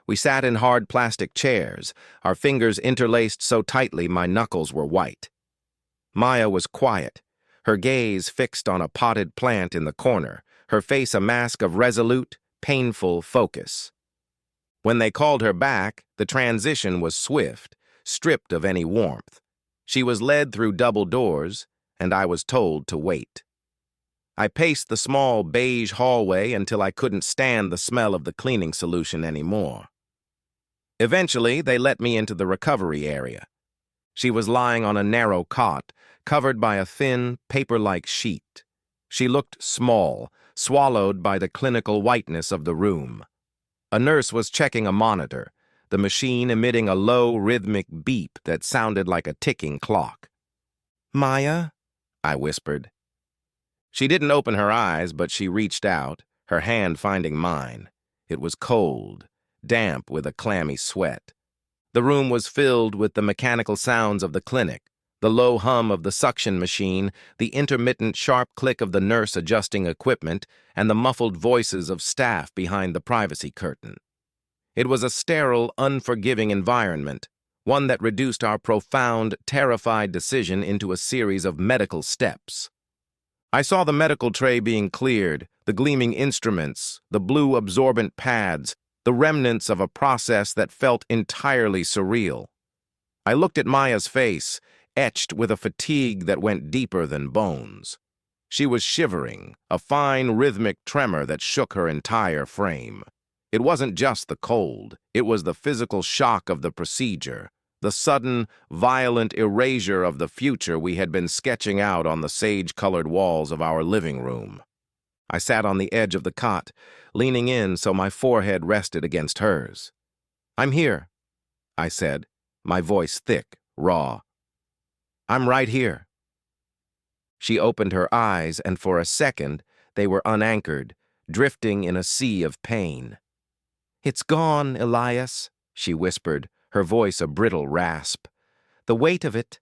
We sat in hard plastic chairs, our fingers interlaced so tightly my knuckles were white. Maya was quiet, her gaze fixed on a potted plant in the corner, her face a mask of resolute, painful focus. When they called her back, the transition was swift, stripped of any warmth. She was led through double doors, and I was told to wait. I paced the small beige hallway until I couldn't stand the smell of the cleaning solution anymore. Eventually, they let me into the recovery area. She was lying on a narrow cot, covered by a thin, paper-like sheet. She looked small, swallowed by the clinical whiteness of the room. A nurse was checking a monitor, the machine emitting a low, rhythmic beep that sounded like a ticking clock. "Maya?" I whispered. She didn't open her eyes, but she reached out, her hand finding mine. It was cold, damp with a clammy sweat. The room was filled with the mechanical sounds of the clinic, the low hum of the suction machine, the intermittent sharp click of the nurse adjusting equipment, and the muffled voices of staff behind the privacy curtain. It was a sterile, unforgiving environment, one that reduced our profound, terrified decision into a series of medical steps. I saw the medical tray being cleared, the gleaming instruments, the blue absorbent pads, the remnants of a process that felt entirely surreal. I looked at Maya's face, etched with a fatigue that went deeper than bones. She was shivering, a fine rhythmic tremor that shook her entire frame. It wasn't just the cold, it was the physical shock of the procedure, the sudden, violent erasure of the future we had been sketching out on the sage-colored walls of our living room. I sat on the edge of the cot, leaning in so my forehead rested against hers. "I'm here," I said, my voice thick, raw. "I'm right here." She opened her eyes, and for a second, they were unanchored, drifting in a sea of pain. "It's gone, Elias," she whispered, her voice a brittle rasp. "The weight of it,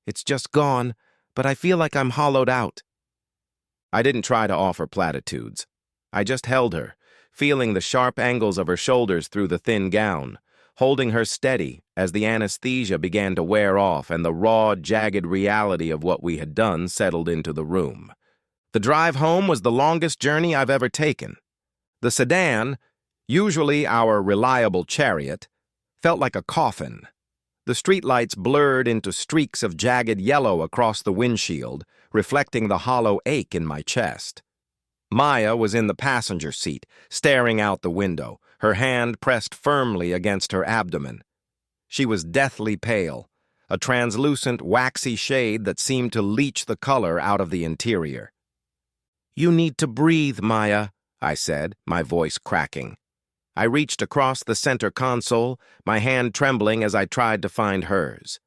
it's just gone, but I feel like I'm hollowed out." I didn't try to offer platitudes. I just held her, feeling the sharp angles of her shoulders through the thin gown, holding her steady as the anesthesia began to wear off and the raw, jagged reality of what we had done settled into the room. The drive home was the longest journey I've ever taken. The sedan, usually our reliable chariot, felt like a coffin. The streetlights blurred into streaks of jagged yellow across the windshield, reflecting the hollow ache in my chest. Maya was in the passenger seat, staring out the window, her hand pressed firmly against her abdomen. She was deathly pale, a translucent, waxy shade that seemed to leach the color out of the interior. "You need to breathe, Maya," I said, my voice cracking. I reached across the center console, my hand trembling as I tried to find hers.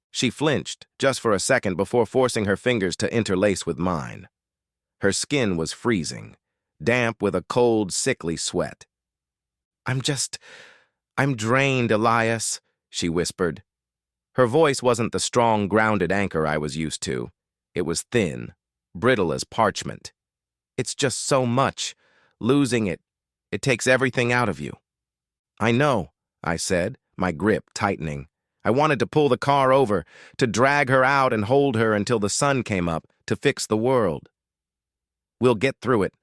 She flinched, just for a second before forcing her fingers to interlace with mine. Her skin was freezing, damp with a cold, sickly sweat. I'm drained, Elias," she whispered. Her voice wasn't the strong, grounded anchor I was used to. It was thin, brittle as parchment. "It's just so much. Losing it takes everything out of you." "I know," I said, my grip tightening. I wanted to pull the car over, to drag her out and hold her until the sun came up, to fix the world. "We'll get through it.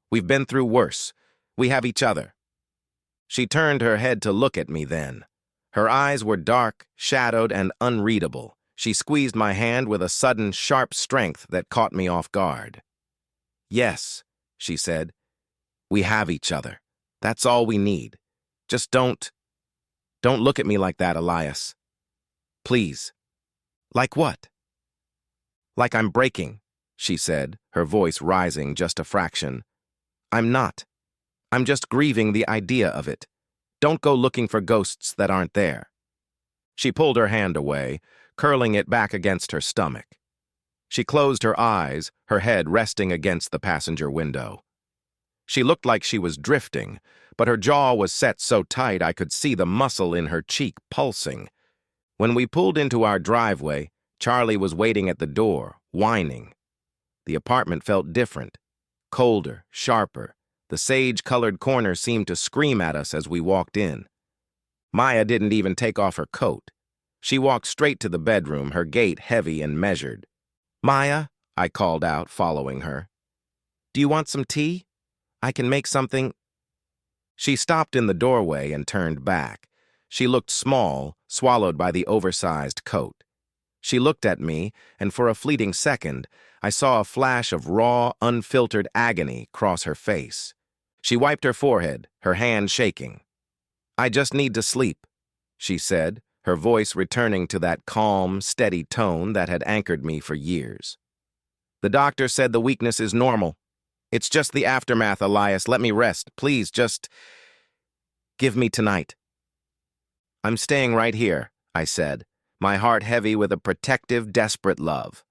We've been through worse. We have each other." She turned her head to look at me then. Her eyes were dark, shadowed, and unreadable. She squeezed my hand with a sudden, sharp strength that caught me off guard. "Yes," she said, "we have each other. That's all we need. Just don't look at me like that, Elias. Please." "Like what?" "Like I'm breaking," she said, her voice rising just a fraction. "I'm not. I'm just grieving the idea of it. Don't go looking for ghosts that aren't there." She pulled her hand away, curling it back against her stomach. She closed her eyes, her head resting against the passenger window. She looked like she was drifting, but her jaw was set so tight I could see the muscle in her cheek pulsing. When we pulled into our driveway, Charlie was waiting at the door, whining. The apartment felt different, colder, sharper. The sage-colored corner seemed to scream at us as we walked in. Maya didn't even take off her coat. She walked straight to the bedroom, her gait heavy and measured. "Maya," I called out, following her. "Do you want some tea? I can make something—" She stopped in the doorway and turned back. She looked small, swallowed by the oversized coat. She looked at me, and for a fleeting second, I saw a flash of raw, unfiltered agony cross her face. She wiped her forehead, her hand shaking. "I just need to sleep," she said, her voice returning to that calm, steady tone that had anchored me for years. "The doctor said the weakness is normal. It's just the aftermath, Elias. Let me rest. Please, just give me tonight." "I'm staying right here," I said, my heart heavy with a protective, desperate love.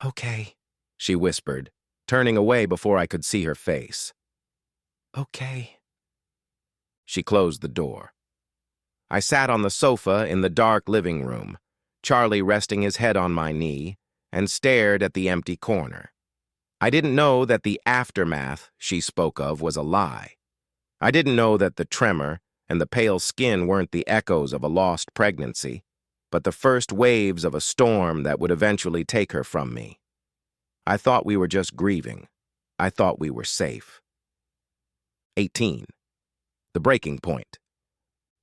"Okay," she whispered, turning away before I could see her face. "Okay." She closed the door. I sat on the sofa in the dark living room, Charlie resting his head on my knee, and stared at the empty corner. I didn't know that the aftermath she spoke of was a lie. I didn't know that the tremor and the pale skin weren't the echoes of a lost pregnancy, but the first waves of a storm that would eventually take her from me. I thought we were just grieving. I thought we were safe. 18. The breaking point.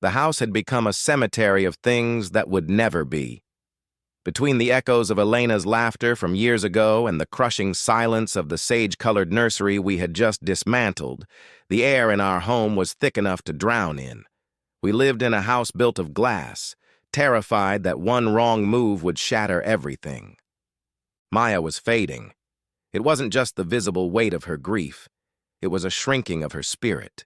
The house had become a cemetery of things that would never be. Between the echoes of Elena's laughter from years ago and the crushing silence of the sage-colored nursery we had just dismantled, the air in our home was thick enough to drown in. We lived in a house built of glass, terrified that one wrong move would shatter everything. Maya was fading. It wasn't just the visible weight of her grief. It was a shrinking of her spirit.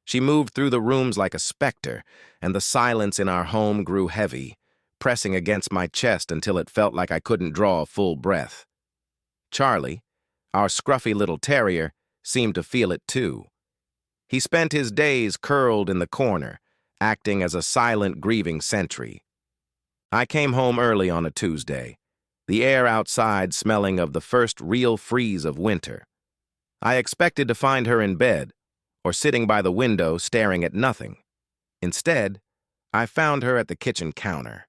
She moved through the rooms like a specter, and the silence in our home grew heavy, pressing against my chest until it felt like I couldn't draw a full breath. Charlie, our scruffy little terrier, seemed to feel it too. He spent his days curled in the corner, acting as a silent, grieving sentry. I came home early on a Tuesday, the air outside smelling of the first real freeze of winter. I expected to find her in bed, or sitting by the window staring at nothing. Instead, I found her at the kitchen counter.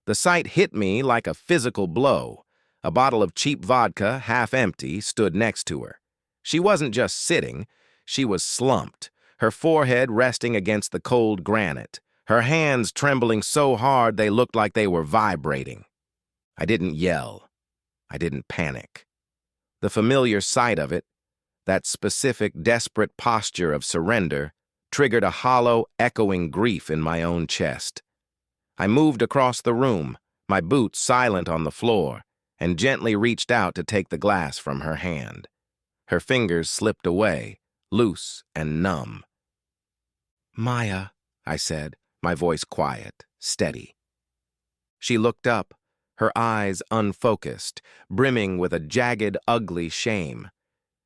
The sight hit me like a physical blow. A bottle of cheap vodka, half empty, stood next to her. She wasn't just sitting, she was slumped, her forehead resting against the cold granite, her hands trembling so hard they looked like they were vibrating. I didn't yell. I didn't panic. The familiar sight of it, that specific, desperate posture of surrender, triggered a hollow, echoing grief in my own chest. I moved across the room, my boots silent on the floor, and gently reached out to take the glass from her hand. Her fingers slipped away, loose and numb. "Maya," I said, my voice quiet, steady. She looked up, her eyes unfocused, brimming with a jagged, ugly shame.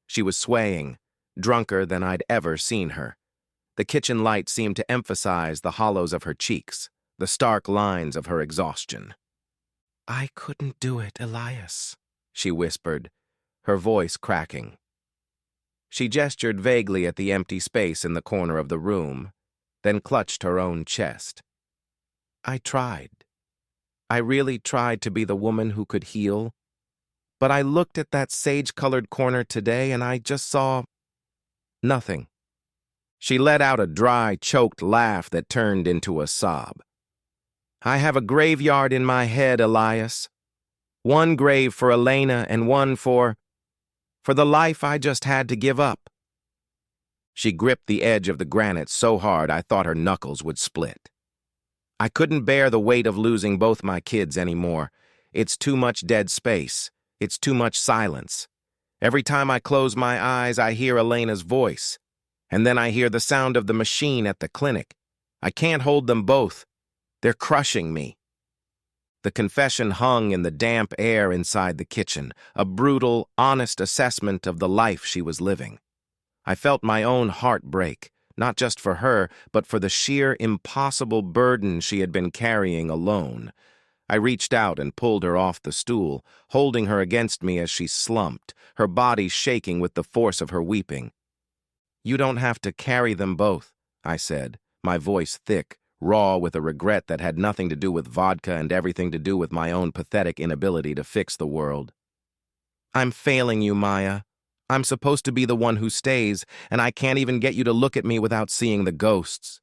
She was swaying, drunker than I'd ever seen her. The kitchen light seemed to emphasize the hollows of her cheeks, the stark lines of her exhaustion. "I couldn't do it, Elias," she whispered, her voice cracking. She gestured vaguely at the empty space in the corner of the room, then clutched her own chest. "I tried. I really tried to be the woman who could heal. But I looked at that sage-colored corner today and I just saw nothing." She let out a dry, choked laugh that turned into a sob. "I have a graveyard in my head, Elias. One grave for Elena and one for the life I just had to give up." She gripped the edge of the granite so hard I thought her knuckles would split. "I couldn't bear the weight of losing both my kids anymore. It's too much dead space. It's too much silence. Every time I close my eyes, I hear Elena's voice. And then I hear the sound of the machine at the clinic. I can't hold them both. They're crushing me." The confession hung in the damp air inside the kitchen, a brutal, honest assessment of the life she was living. I felt my own heart break, not just for her, but for the sheer, impossible burden she had been carrying alone. I reached out and pulled her off the stool, holding her against me as she slumped, her body shaking with the force of her weeping. "You don't have to carry them both," I said, my voice thick, raw with a regret that had nothing to do with vodka and everything to do with my own pathetic inability to fix the world. "I'm failing you, Maya. I'm supposed to be the one who stays, and I can't even get you to look at me without seeing the ghosts."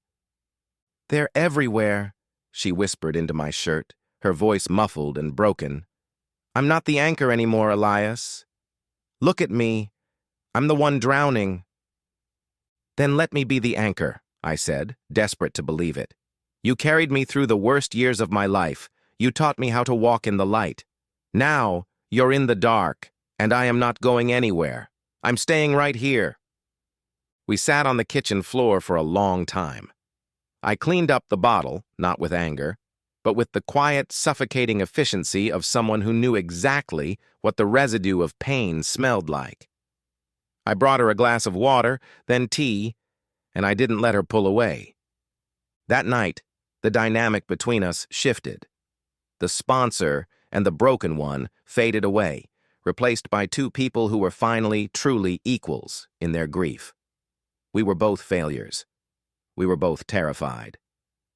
"They're everywhere," she whispered into my shirt, her voice muffled and broken. "I'm not the anchor anymore, Elias. Look at me. I'm the one drowning." "Then let me be the anchor," I said, desperate to believe it. "You carried me through the worst years of my life. You taught me how to walk in the light. Now, you're in the dark, and I am not going anywhere. I'm staying right here." We sat on the kitchen floor for a long time. I cleaned up the bottle, not with anger, but with the quiet, suffocating efficiency of someone who knew exactly what the residue of pain smelled like. I brought her a glass of water, then tea, and I didn't let her pull away. That night, the dynamic between us shifted. The sponsor and the broken one faded away, replaced by two people who were finally, truly equals in their grief. We were both failures. We were both terrified.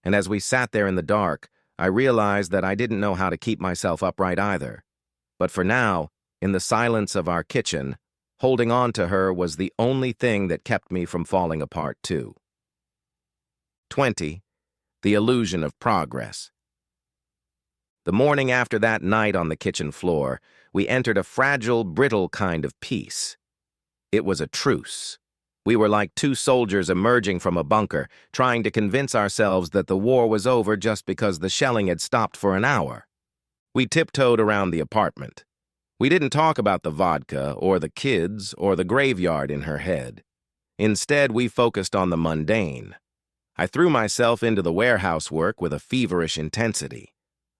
And as we sat there in the dark, I realized that I didn't know how to keep myself upright either. But for now, in the silence of our kitchen, holding on to her was the only thing that kept me from falling apart too. 20. The illusion of progress. The morning after that night on the kitchen floor, we entered a fragile, brittle kind of peace. It was a truce. We were like two soldiers emerging from a bunker, trying to convince ourselves that the war was over just because the shelling had stopped for an hour. We tiptoed around the apartment. We didn't talk about the vodka or the kids or the graveyard in her head. Instead, we focused on the mundane. I threw myself into the warehouse work with a feverish intensity.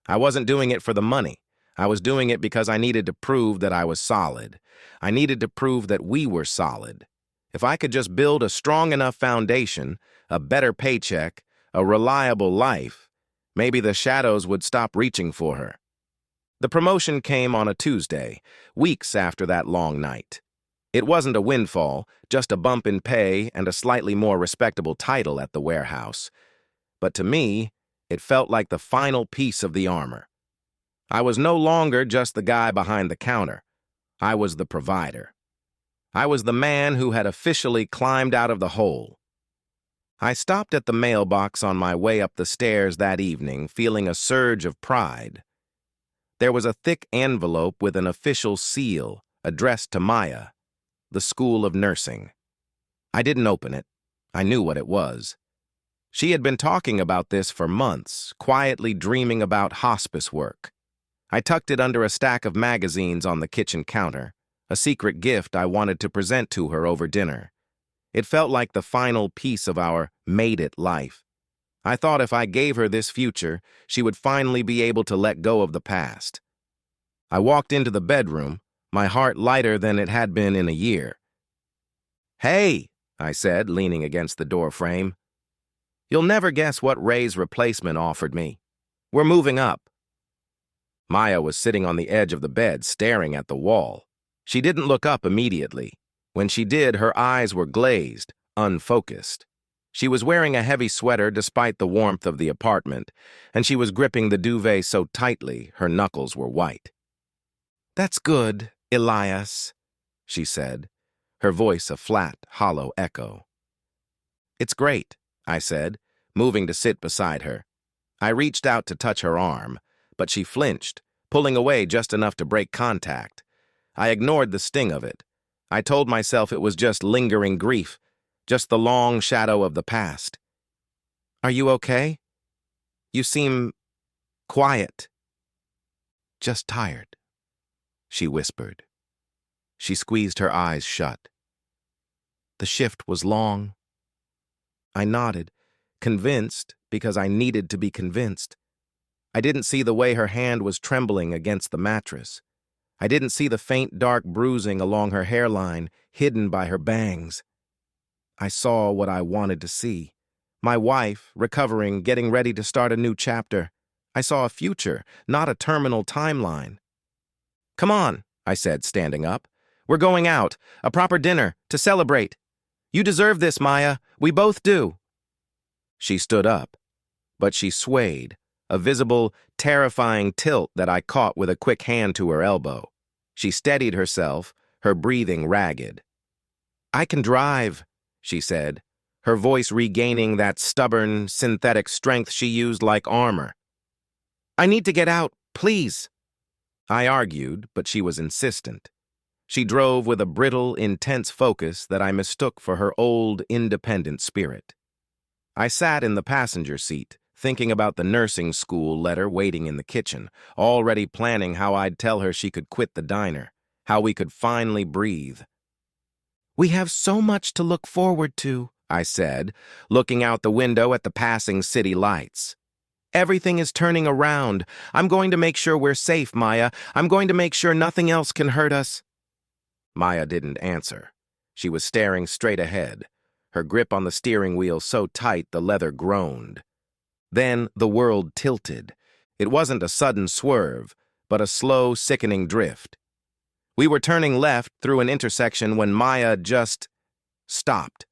I wasn't doing it for the money. I was doing it because I needed to prove that I was solid. I needed to prove that we were solid. If I could just build a strong enough foundation, a better paycheck, a reliable life, maybe the shadows would stop reaching for her. The promotion came on a Tuesday, weeks after that long night. It wasn't a windfall, just a bump in pay and a slightly more respectable title at the warehouse. But to me, it felt like the final piece of the armor. I was no longer just the guy behind the counter. I was the provider. I was the man who had officially climbed out of the hole. I stopped at the mailbox on my way up the stairs that evening, feeling a surge of pride. There was a thick envelope with an official seal addressed to Maya, the School of Nursing. I didn't open it. I knew what it was. She had been talking about this for months, quietly dreaming about hospice work. I tucked it under a stack of magazines on the kitchen counter, a secret gift I wanted to present to her over dinner. It felt like the final piece of our made-it life. I thought if I gave her this future, she would finally be able to let go of the past. I walked into the bedroom, my heart lighter than it had been in a year. "Hey," I said, leaning against the door frame. "You'll never guess what Ray's replacement offered me. We're moving up." Maya was sitting on the edge of the bed, staring at the wall. She didn't look up immediately. When she did, her eyes were glazed, unfocused. She was wearing a heavy sweater despite the warmth of the apartment, and she was gripping the duvet so tightly her knuckles were white. "That's good, Elias," she said, her voice a flat, hollow echo. "It's great," I said, moving to sit beside her. I reached out to touch her arm, but she flinched, pulling away just enough to break contact. I ignored the sting of it. I told myself it was just lingering grief, just the long shadow of the past. "Are you okay? You seem quiet." "Just tired," she whispered. She squeezed her eyes shut. "The shift was long." I nodded, convinced because I needed to be convinced. I didn't see the way her hand was trembling against the mattress. I didn't see the faint dark bruising along her hairline, hidden by her bangs. I saw what I wanted to see. My wife, recovering, getting ready to start a new chapter. I saw a future, not a terminal timeline. "Come on," I said, standing up. "We're going out. A proper dinner, to celebrate. You deserve this, Maya. We both do." She stood up, but she swayed, a visible, terrifying tilt that I caught with a quick hand to her elbow. She steadied herself, her breathing ragged. "I can drive," she said, her voice regaining that stubborn, synthetic strength she used like armor. "I need to get out, please." I argued, but she was insistent. She drove with a brittle, intense focus that I mistook for her old, independent spirit. I sat in the passenger seat, thinking about the nursing school letter waiting in the kitchen, already planning how I'd tell her she could quit the diner, how we could finally breathe. "We have so much to look forward to," I said, looking out the window at the passing city lights. "Everything is turning around. I'm going to make sure we're safe, Maya. I'm going to make sure nothing else can hurt us." Maya didn't answer. She was staring straight ahead, her grip on the steering wheel so tight the leather groaned. Then the world tilted. It wasn't a sudden swerve, but a slow, sickening drift. We were turning left through an intersection when Maya just stopped.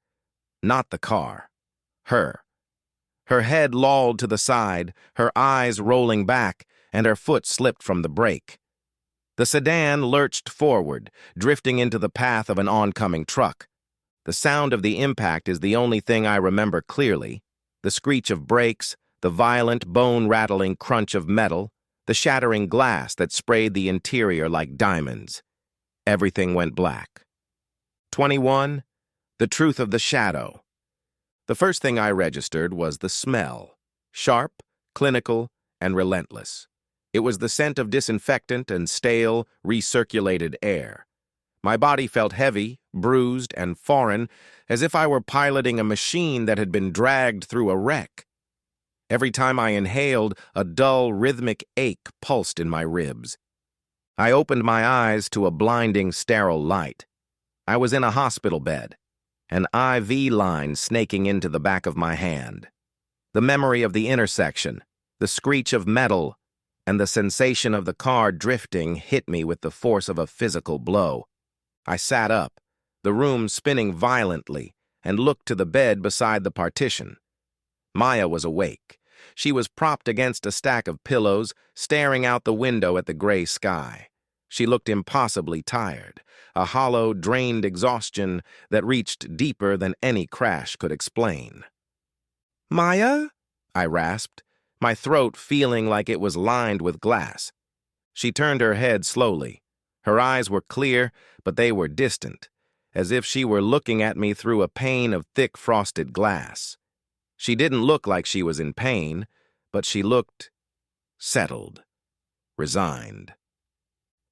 Not the car. Her. Her head lolled to the side, her eyes rolling back, and her foot slipped from the brake. The sedan lurched forward, drifting into the path of an oncoming truck. The sound of the impact is the only thing I remember clearly. The screech of brakes, the violent, bone-rattling crunch of metal, the shattering glass that sprayed the interior like diamonds. Everything went black. 21. The truth of the shadow. The first thing I registered was the smell. Sharp, clinical, and relentless. It was the scent of disinfectant and stale, recirculated air. My body felt heavy, bruised, and foreign, as if I were piloting a machine that had been dragged through a wreck. Every time I inhaled, a dull, rhythmic ache pulsed in my ribs. I opened my eyes to a blinding, sterile light. I was in a hospital bed, an IV line snaking into the back of my hand. The memory of the intersection, the screech of metal, and the sensation of the car drifting hit me with the force of a physical blow. I sat up, the room spinning violently, and looked to the bed beside the partition. Maya was awake. She was propped against a stack of pillows, staring out the window at the gray sky. She looked impossibly tired, a hollow, drained exhaustion that reached deeper than any crash could explain. "Maya?" I rasped, my throat feeling like it was lined with glass. She turned her head slowly. Her eyes were clear, but they were distant, as if she were looking at me through a pane of thick frosted glass. She didn't look like she was in pain, but she looked settled, resigned.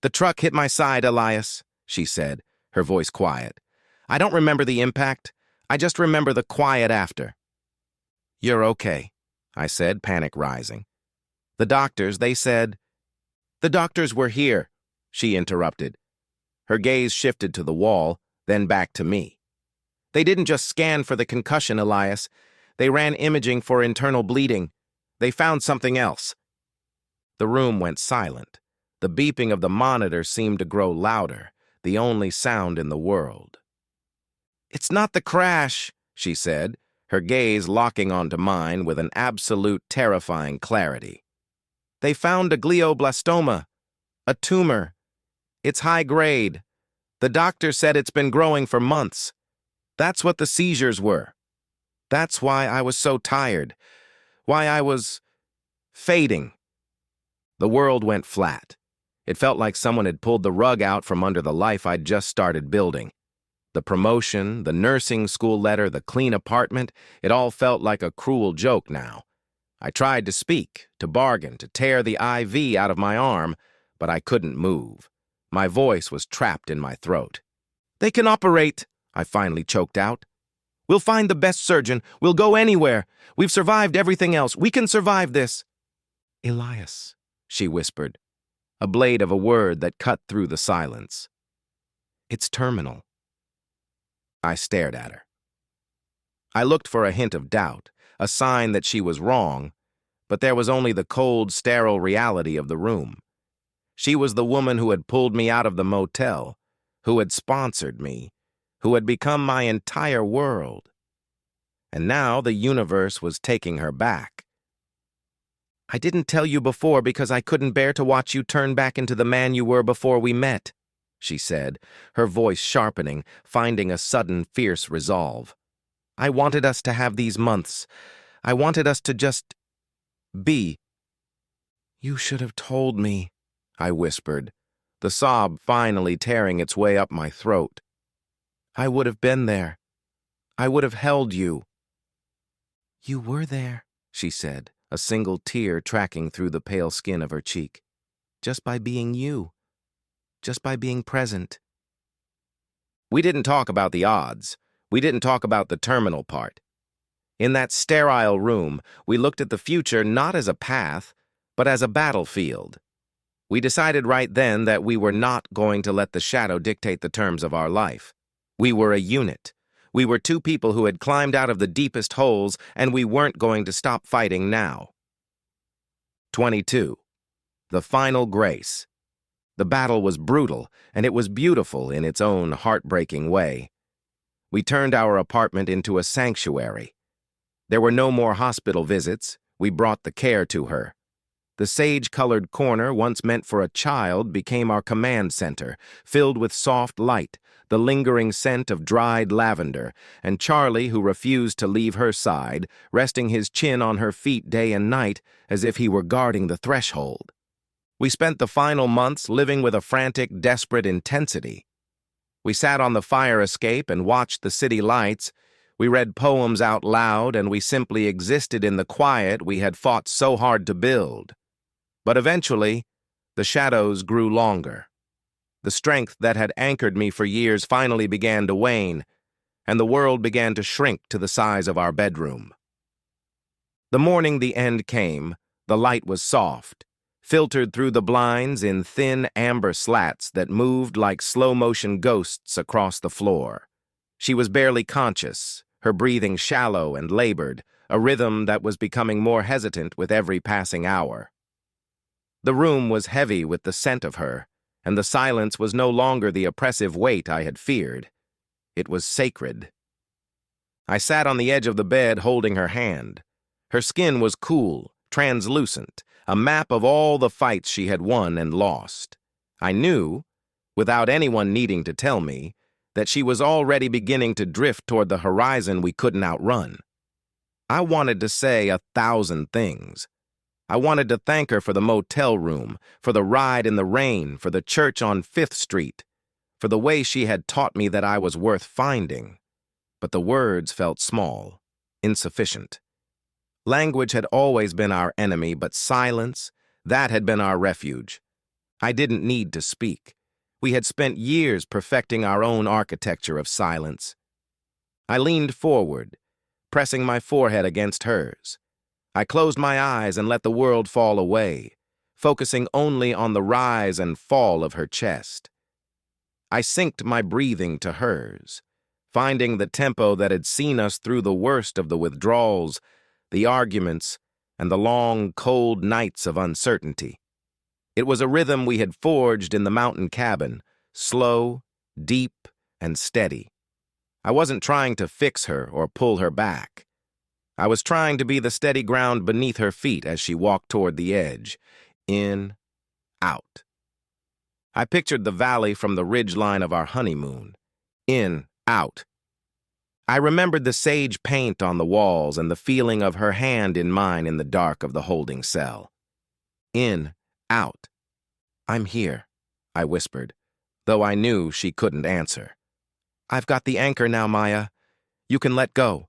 "The truck hit my side, Elias," she said, her voice quiet. "I don't remember the impact. I just remember the quiet after." "You're okay," I said, panic rising. "The doctors, they said—" "The doctors were here," she interrupted. Her gaze shifted to the wall, then back to me. "They didn't just scan for the concussion, Elias. They ran imaging for internal bleeding. They found something else." The room went silent. The beeping of the monitor seemed to grow louder, the only sound in the world. "It's not the crash," she said, her gaze locking onto mine with an absolute terrifying clarity. "They found a glioblastoma, a tumor. It's high grade. The doctor said it's been growing for months. That's what the seizures were. That's why I was so tired, why I was fading." The world went flat. It felt like someone had pulled the rug out from under the life I'd just started building. The promotion, the nursing school letter, the clean apartment, it all felt like a cruel joke now. I tried to speak, to bargain, to tear the IV out of my arm, but I couldn't move. My voice was trapped in my throat. "They can operate," I finally choked out. "We'll find the best surgeon. We'll go anywhere. We've survived everything else. We can survive this." "Elias," she whispered, a blade of a word that cut through the silence. "It's terminal." I stared at her. I looked for a hint of doubt, a sign that she was wrong, but there was only the cold, sterile reality of the room. She was the woman who had pulled me out of the motel, who had sponsored me, who had become my entire world. And now the universe was taking her back. "I didn't tell you before because I couldn't bear to watch you turn back into the man you were before we met," she said, her voice sharpening, finding a sudden, fierce resolve. "I wanted us to have these months. I wanted us to just be." "You should have told me," I whispered, the sob finally tearing its way up my throat. "I would have been there. I would have held you." "You were there," she said, a single tear tracking through the pale skin of her cheek. "Just by being you. Just by being present." We didn't talk about the odds. We didn't talk about the terminal part. In that sterile room, we looked at the future not as a path, but as a battlefield. We decided right then that we were not going to let the shadow dictate the terms of our life. We were a unit. We were two people who had climbed out of the deepest holes, and we weren't going to stop fighting now. 22. The final grace. The battle was brutal, and it was beautiful in its own heartbreaking way. We turned our apartment into a sanctuary. There were no more hospital visits. We brought the care to her. The sage-colored corner, once meant for a child, became our command center, filled with soft light, the lingering scent of dried lavender, and Charlie, who refused to leave her side, resting his chin on her feet day and night as if he were guarding the threshold. We spent the final months living with a frantic, desperate intensity. We sat on the fire escape and watched the city lights. We read poems out loud, and we simply existed in the quiet we had fought so hard to build. But eventually, the shadows grew longer. The strength that had anchored me for years finally began to wane, and the world began to shrink to the size of our bedroom. The morning the end came, the light was soft, filtered through the blinds in thin amber slats that moved like slow-motion ghosts across the floor. She was barely conscious, her breathing shallow and labored, a rhythm that was becoming more hesitant with every passing hour. The room was heavy with the scent of her, and the silence was no longer the oppressive weight I had feared. It was sacred. I sat on the edge of the bed holding her hand. Her skin was cool, translucent, a map of all the fights she had won and lost. I knew, without anyone needing to tell me, that she was already beginning to drift toward the horizon we couldn't outrun. I wanted to say 1,000 things. I wanted to thank her for the motel room, for the ride in the rain, for the church on 5th Street, for the way she had taught me that I was worth finding. But the words felt small, insufficient. Language had always been our enemy, but silence, that had been our refuge. I didn't need to speak. We had spent years perfecting our own architecture of silence. I leaned forward, pressing my forehead against hers. I closed my eyes and let the world fall away, focusing only on the rise and fall of her chest. I synced my breathing to hers, finding the tempo that had seen us through the worst of the withdrawals, the arguments, and the long, cold nights of uncertainty. It was a rhythm we had forged in the mountain cabin, slow, deep, and steady. I wasn't trying to fix her or pull her back. I was trying to be the steady ground beneath her feet as she walked toward the edge. In, out. I pictured the valley from the ridgeline of our honeymoon. In, out. I remembered the sage paint on the walls and the feeling of her hand in mine in the dark of the holding cell. In, out. "I'm here," I whispered, though I knew she couldn't answer. "I've got the anchor now, Maya. You can let go."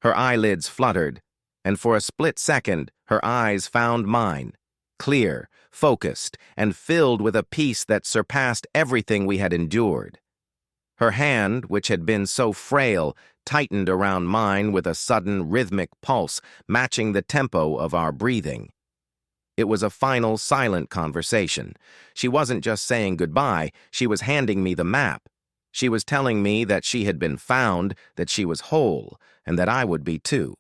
Her eyelids fluttered, and for a split second, her eyes found mine, clear, focused, and filled with a peace that surpassed everything we had endured. Her hand, which had been so frail, tightened around mine with a sudden rhythmic pulse, matching the tempo of our breathing. It was a final, silent conversation. She wasn't just saying goodbye, she was handing me the map. She was telling me that she had been found, that she was whole, and that I would be too.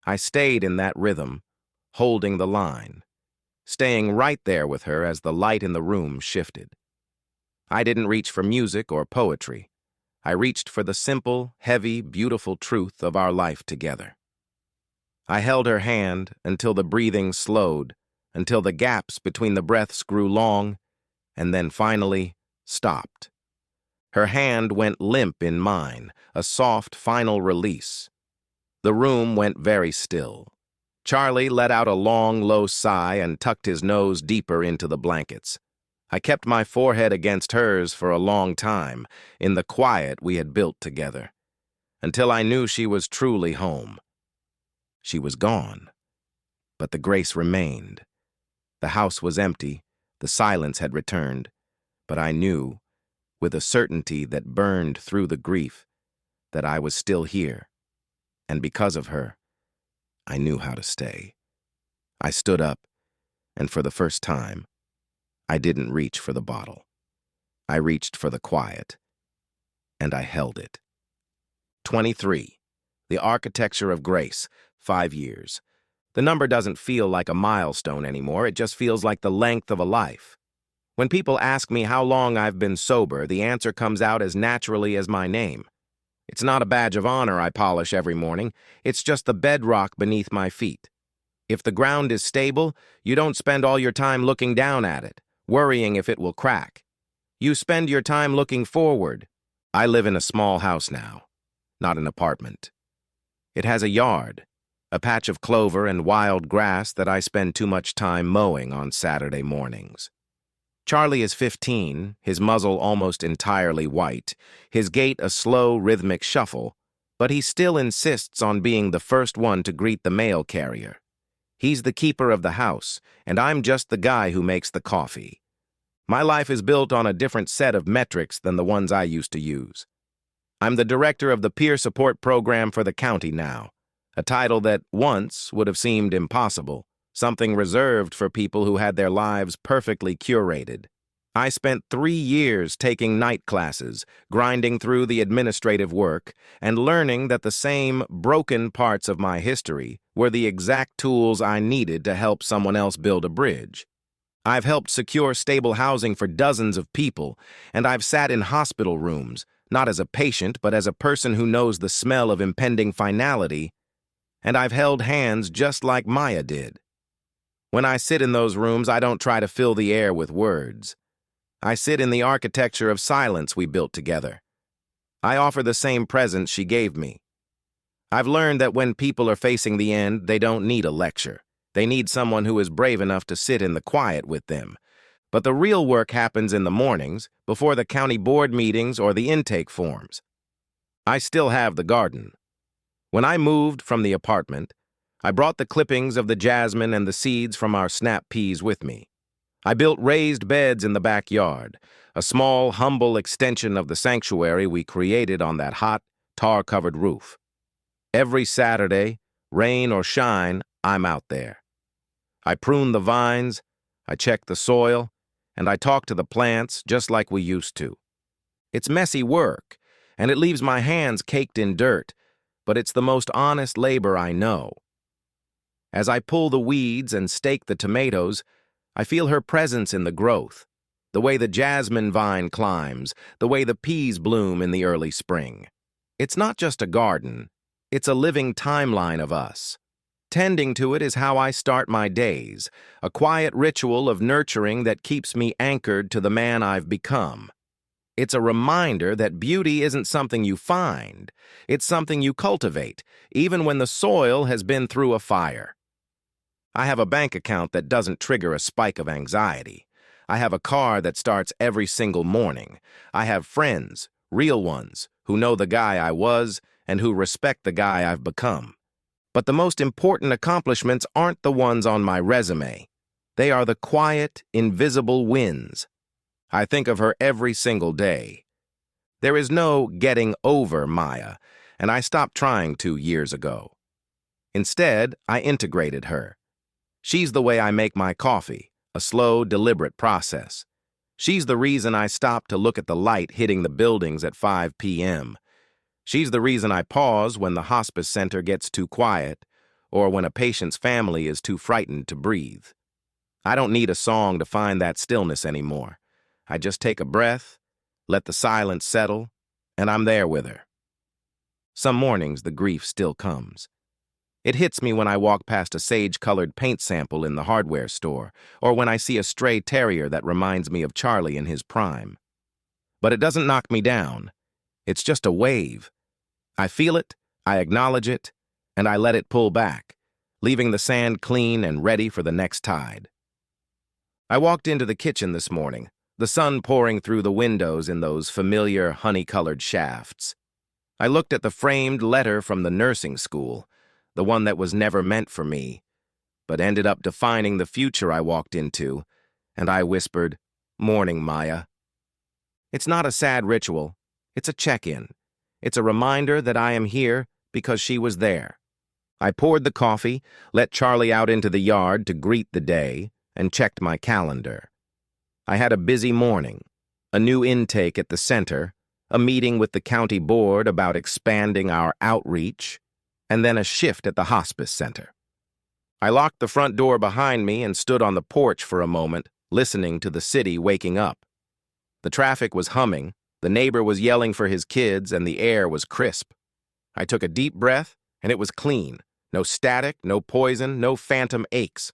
I stayed in that rhythm, holding the line, staying right there with her as the light in the room shifted. I didn't reach for music or poetry. I reached for the simple, heavy, beautiful truth of our life together. I held her hand until the breathing slowed, until the gaps between the breaths grew long, and then finally stopped. Her hand went limp in mine, a soft final release. The room went very still. Charlie let out a long, low sigh and tucked his nose deeper into the blankets. I kept my forehead against hers for a long time, in the quiet we had built together, until I knew she was truly home. She was gone, but the grace remained. The house was empty, the silence had returned, but I knew, with a certainty that burned through the grief, that I was still here, and because of her, I knew how to stay. I stood up, and for the first time, I didn't reach for the bottle. I reached for the quiet, and I held it. 23. The Architecture of Grace, 5 years. The number doesn't feel like a milestone anymore, it just feels like the length of a life. When people ask me how long I've been sober, the answer comes out as naturally as my name. It's not a badge of honor I polish every morning, it's just the bedrock beneath my feet. If the ground is stable, you don't spend all your time looking down at it, worrying if it will crack. You spend your time looking forward. I live in a small house now, not an apartment. It has a yard, a patch of clover and wild grass that I spend too much time mowing on Saturday mornings. Charlie is 15, his muzzle almost entirely white, his gait a slow, rhythmic shuffle, but he still insists on being the first one to greet the mail carrier. He's the keeper of the house, and I'm just the guy who makes the coffee. My life is built on a different set of metrics than the ones I used to use. I'm the director of the peer support program for the county now, a title that once would have seemed impossible, something reserved for people who had their lives perfectly curated. I spent 3 years taking night classes, grinding through the administrative work, and learning that the same broken parts of my history were the exact tools I needed to help someone else build a bridge. I've helped secure stable housing for dozens of people, and I've sat in hospital rooms, not as a patient, but as a person who knows the smell of impending finality, and I've held hands just like Maya did. When I sit in those rooms, I don't try to fill the air with words. I sit in the architecture of silence we built together. I offer the same presence she gave me. I've learned that when people are facing the end, they don't need a lecture. They need someone who is brave enough to sit in the quiet with them. But the real work happens in the mornings, before the county board meetings or the intake forms. I still have the garden. When I moved from the apartment, I brought the clippings of the jasmine and the seeds from our snap peas with me. I built raised beds in the backyard, a small, humble extension of the sanctuary we created on that hot, tar-covered roof. Every Saturday, rain or shine, I'm out there. I prune the vines, I check the soil, and I talk to the plants just like we used to. It's messy work, and it leaves my hands caked in dirt, but it's the most honest labor I know. As I pull the weeds and stake the tomatoes, I feel her presence in the growth, the way the jasmine vine climbs, the way the peas bloom in the early spring. It's not just a garden, it's a living timeline of us. Tending to it is how I start my days, a quiet ritual of nurturing that keeps me anchored to the man I've become. It's a reminder that beauty isn't something you find, it's something you cultivate, even when the soil has been through a fire. I have a bank account that doesn't trigger a spike of anxiety. I have a car that starts every single morning. I have friends, real ones, who know the guy I was and who respect the guy I've become. But the most important accomplishments aren't the ones on my resume. They are the quiet, invisible wins. I think of her every single day. There is no getting over Maya, and I stopped trying 2 years ago. Instead, I integrated her. She's the way I make my coffee, a slow, deliberate process. She's the reason I stop to look at the light hitting the buildings at 5 p.m. She's the reason I pause when the hospice center gets too quiet, or when a patient's family is too frightened to breathe. I don't need a song to find that stillness anymore. I just take a breath, let the silence settle, and I'm there with her. Some mornings, the grief still comes. It hits me when I walk past a sage-colored paint sample in the hardware store, or when I see a stray terrier that reminds me of Charlie in his prime. But it doesn't knock me down. It's just a wave. I feel it, I acknowledge it, and I let it pull back, leaving the sand clean and ready for the next tide. I walked into the kitchen this morning, the sun pouring through the windows in those familiar honey-colored shafts. I looked at the framed letter from the nursing school, the one that was never meant for me, but ended up defining the future I walked into, and I whispered, "Morning, Maya." It's not a sad ritual. It's a check-in. It's a reminder that I am here because she was there. I poured the coffee, let Charlie out into the yard to greet the day, and checked my calendar. I had a busy morning, a new intake at the center, a meeting with the county board about expanding our outreach, and then a shift at the hospice center. I locked the front door behind me and stood on the porch for a moment, listening to the city waking up. The traffic was humming, the neighbor was yelling for his kids, and the air was crisp. I took a deep breath, and it was clean. No static, no poison, no phantom aches.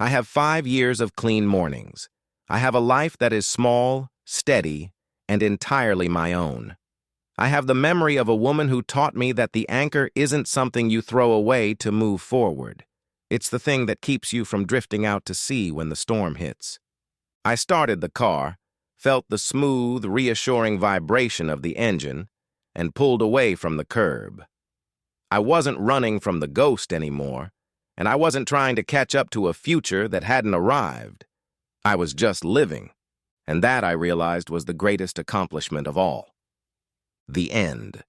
I have 5 years of clean mornings. I have a life that is small, steady, and entirely my own. I have the memory of a woman who taught me that the anchor isn't something you throw away to move forward. It's the thing that keeps you from drifting out to sea when the storm hits. I started the car, felt the smooth, reassuring vibration of the engine, and pulled away from the curb. I wasn't running from the ghost anymore, and I wasn't trying to catch up to a future that hadn't arrived. I was just living, and that, I realized, was the greatest accomplishment of all. The end.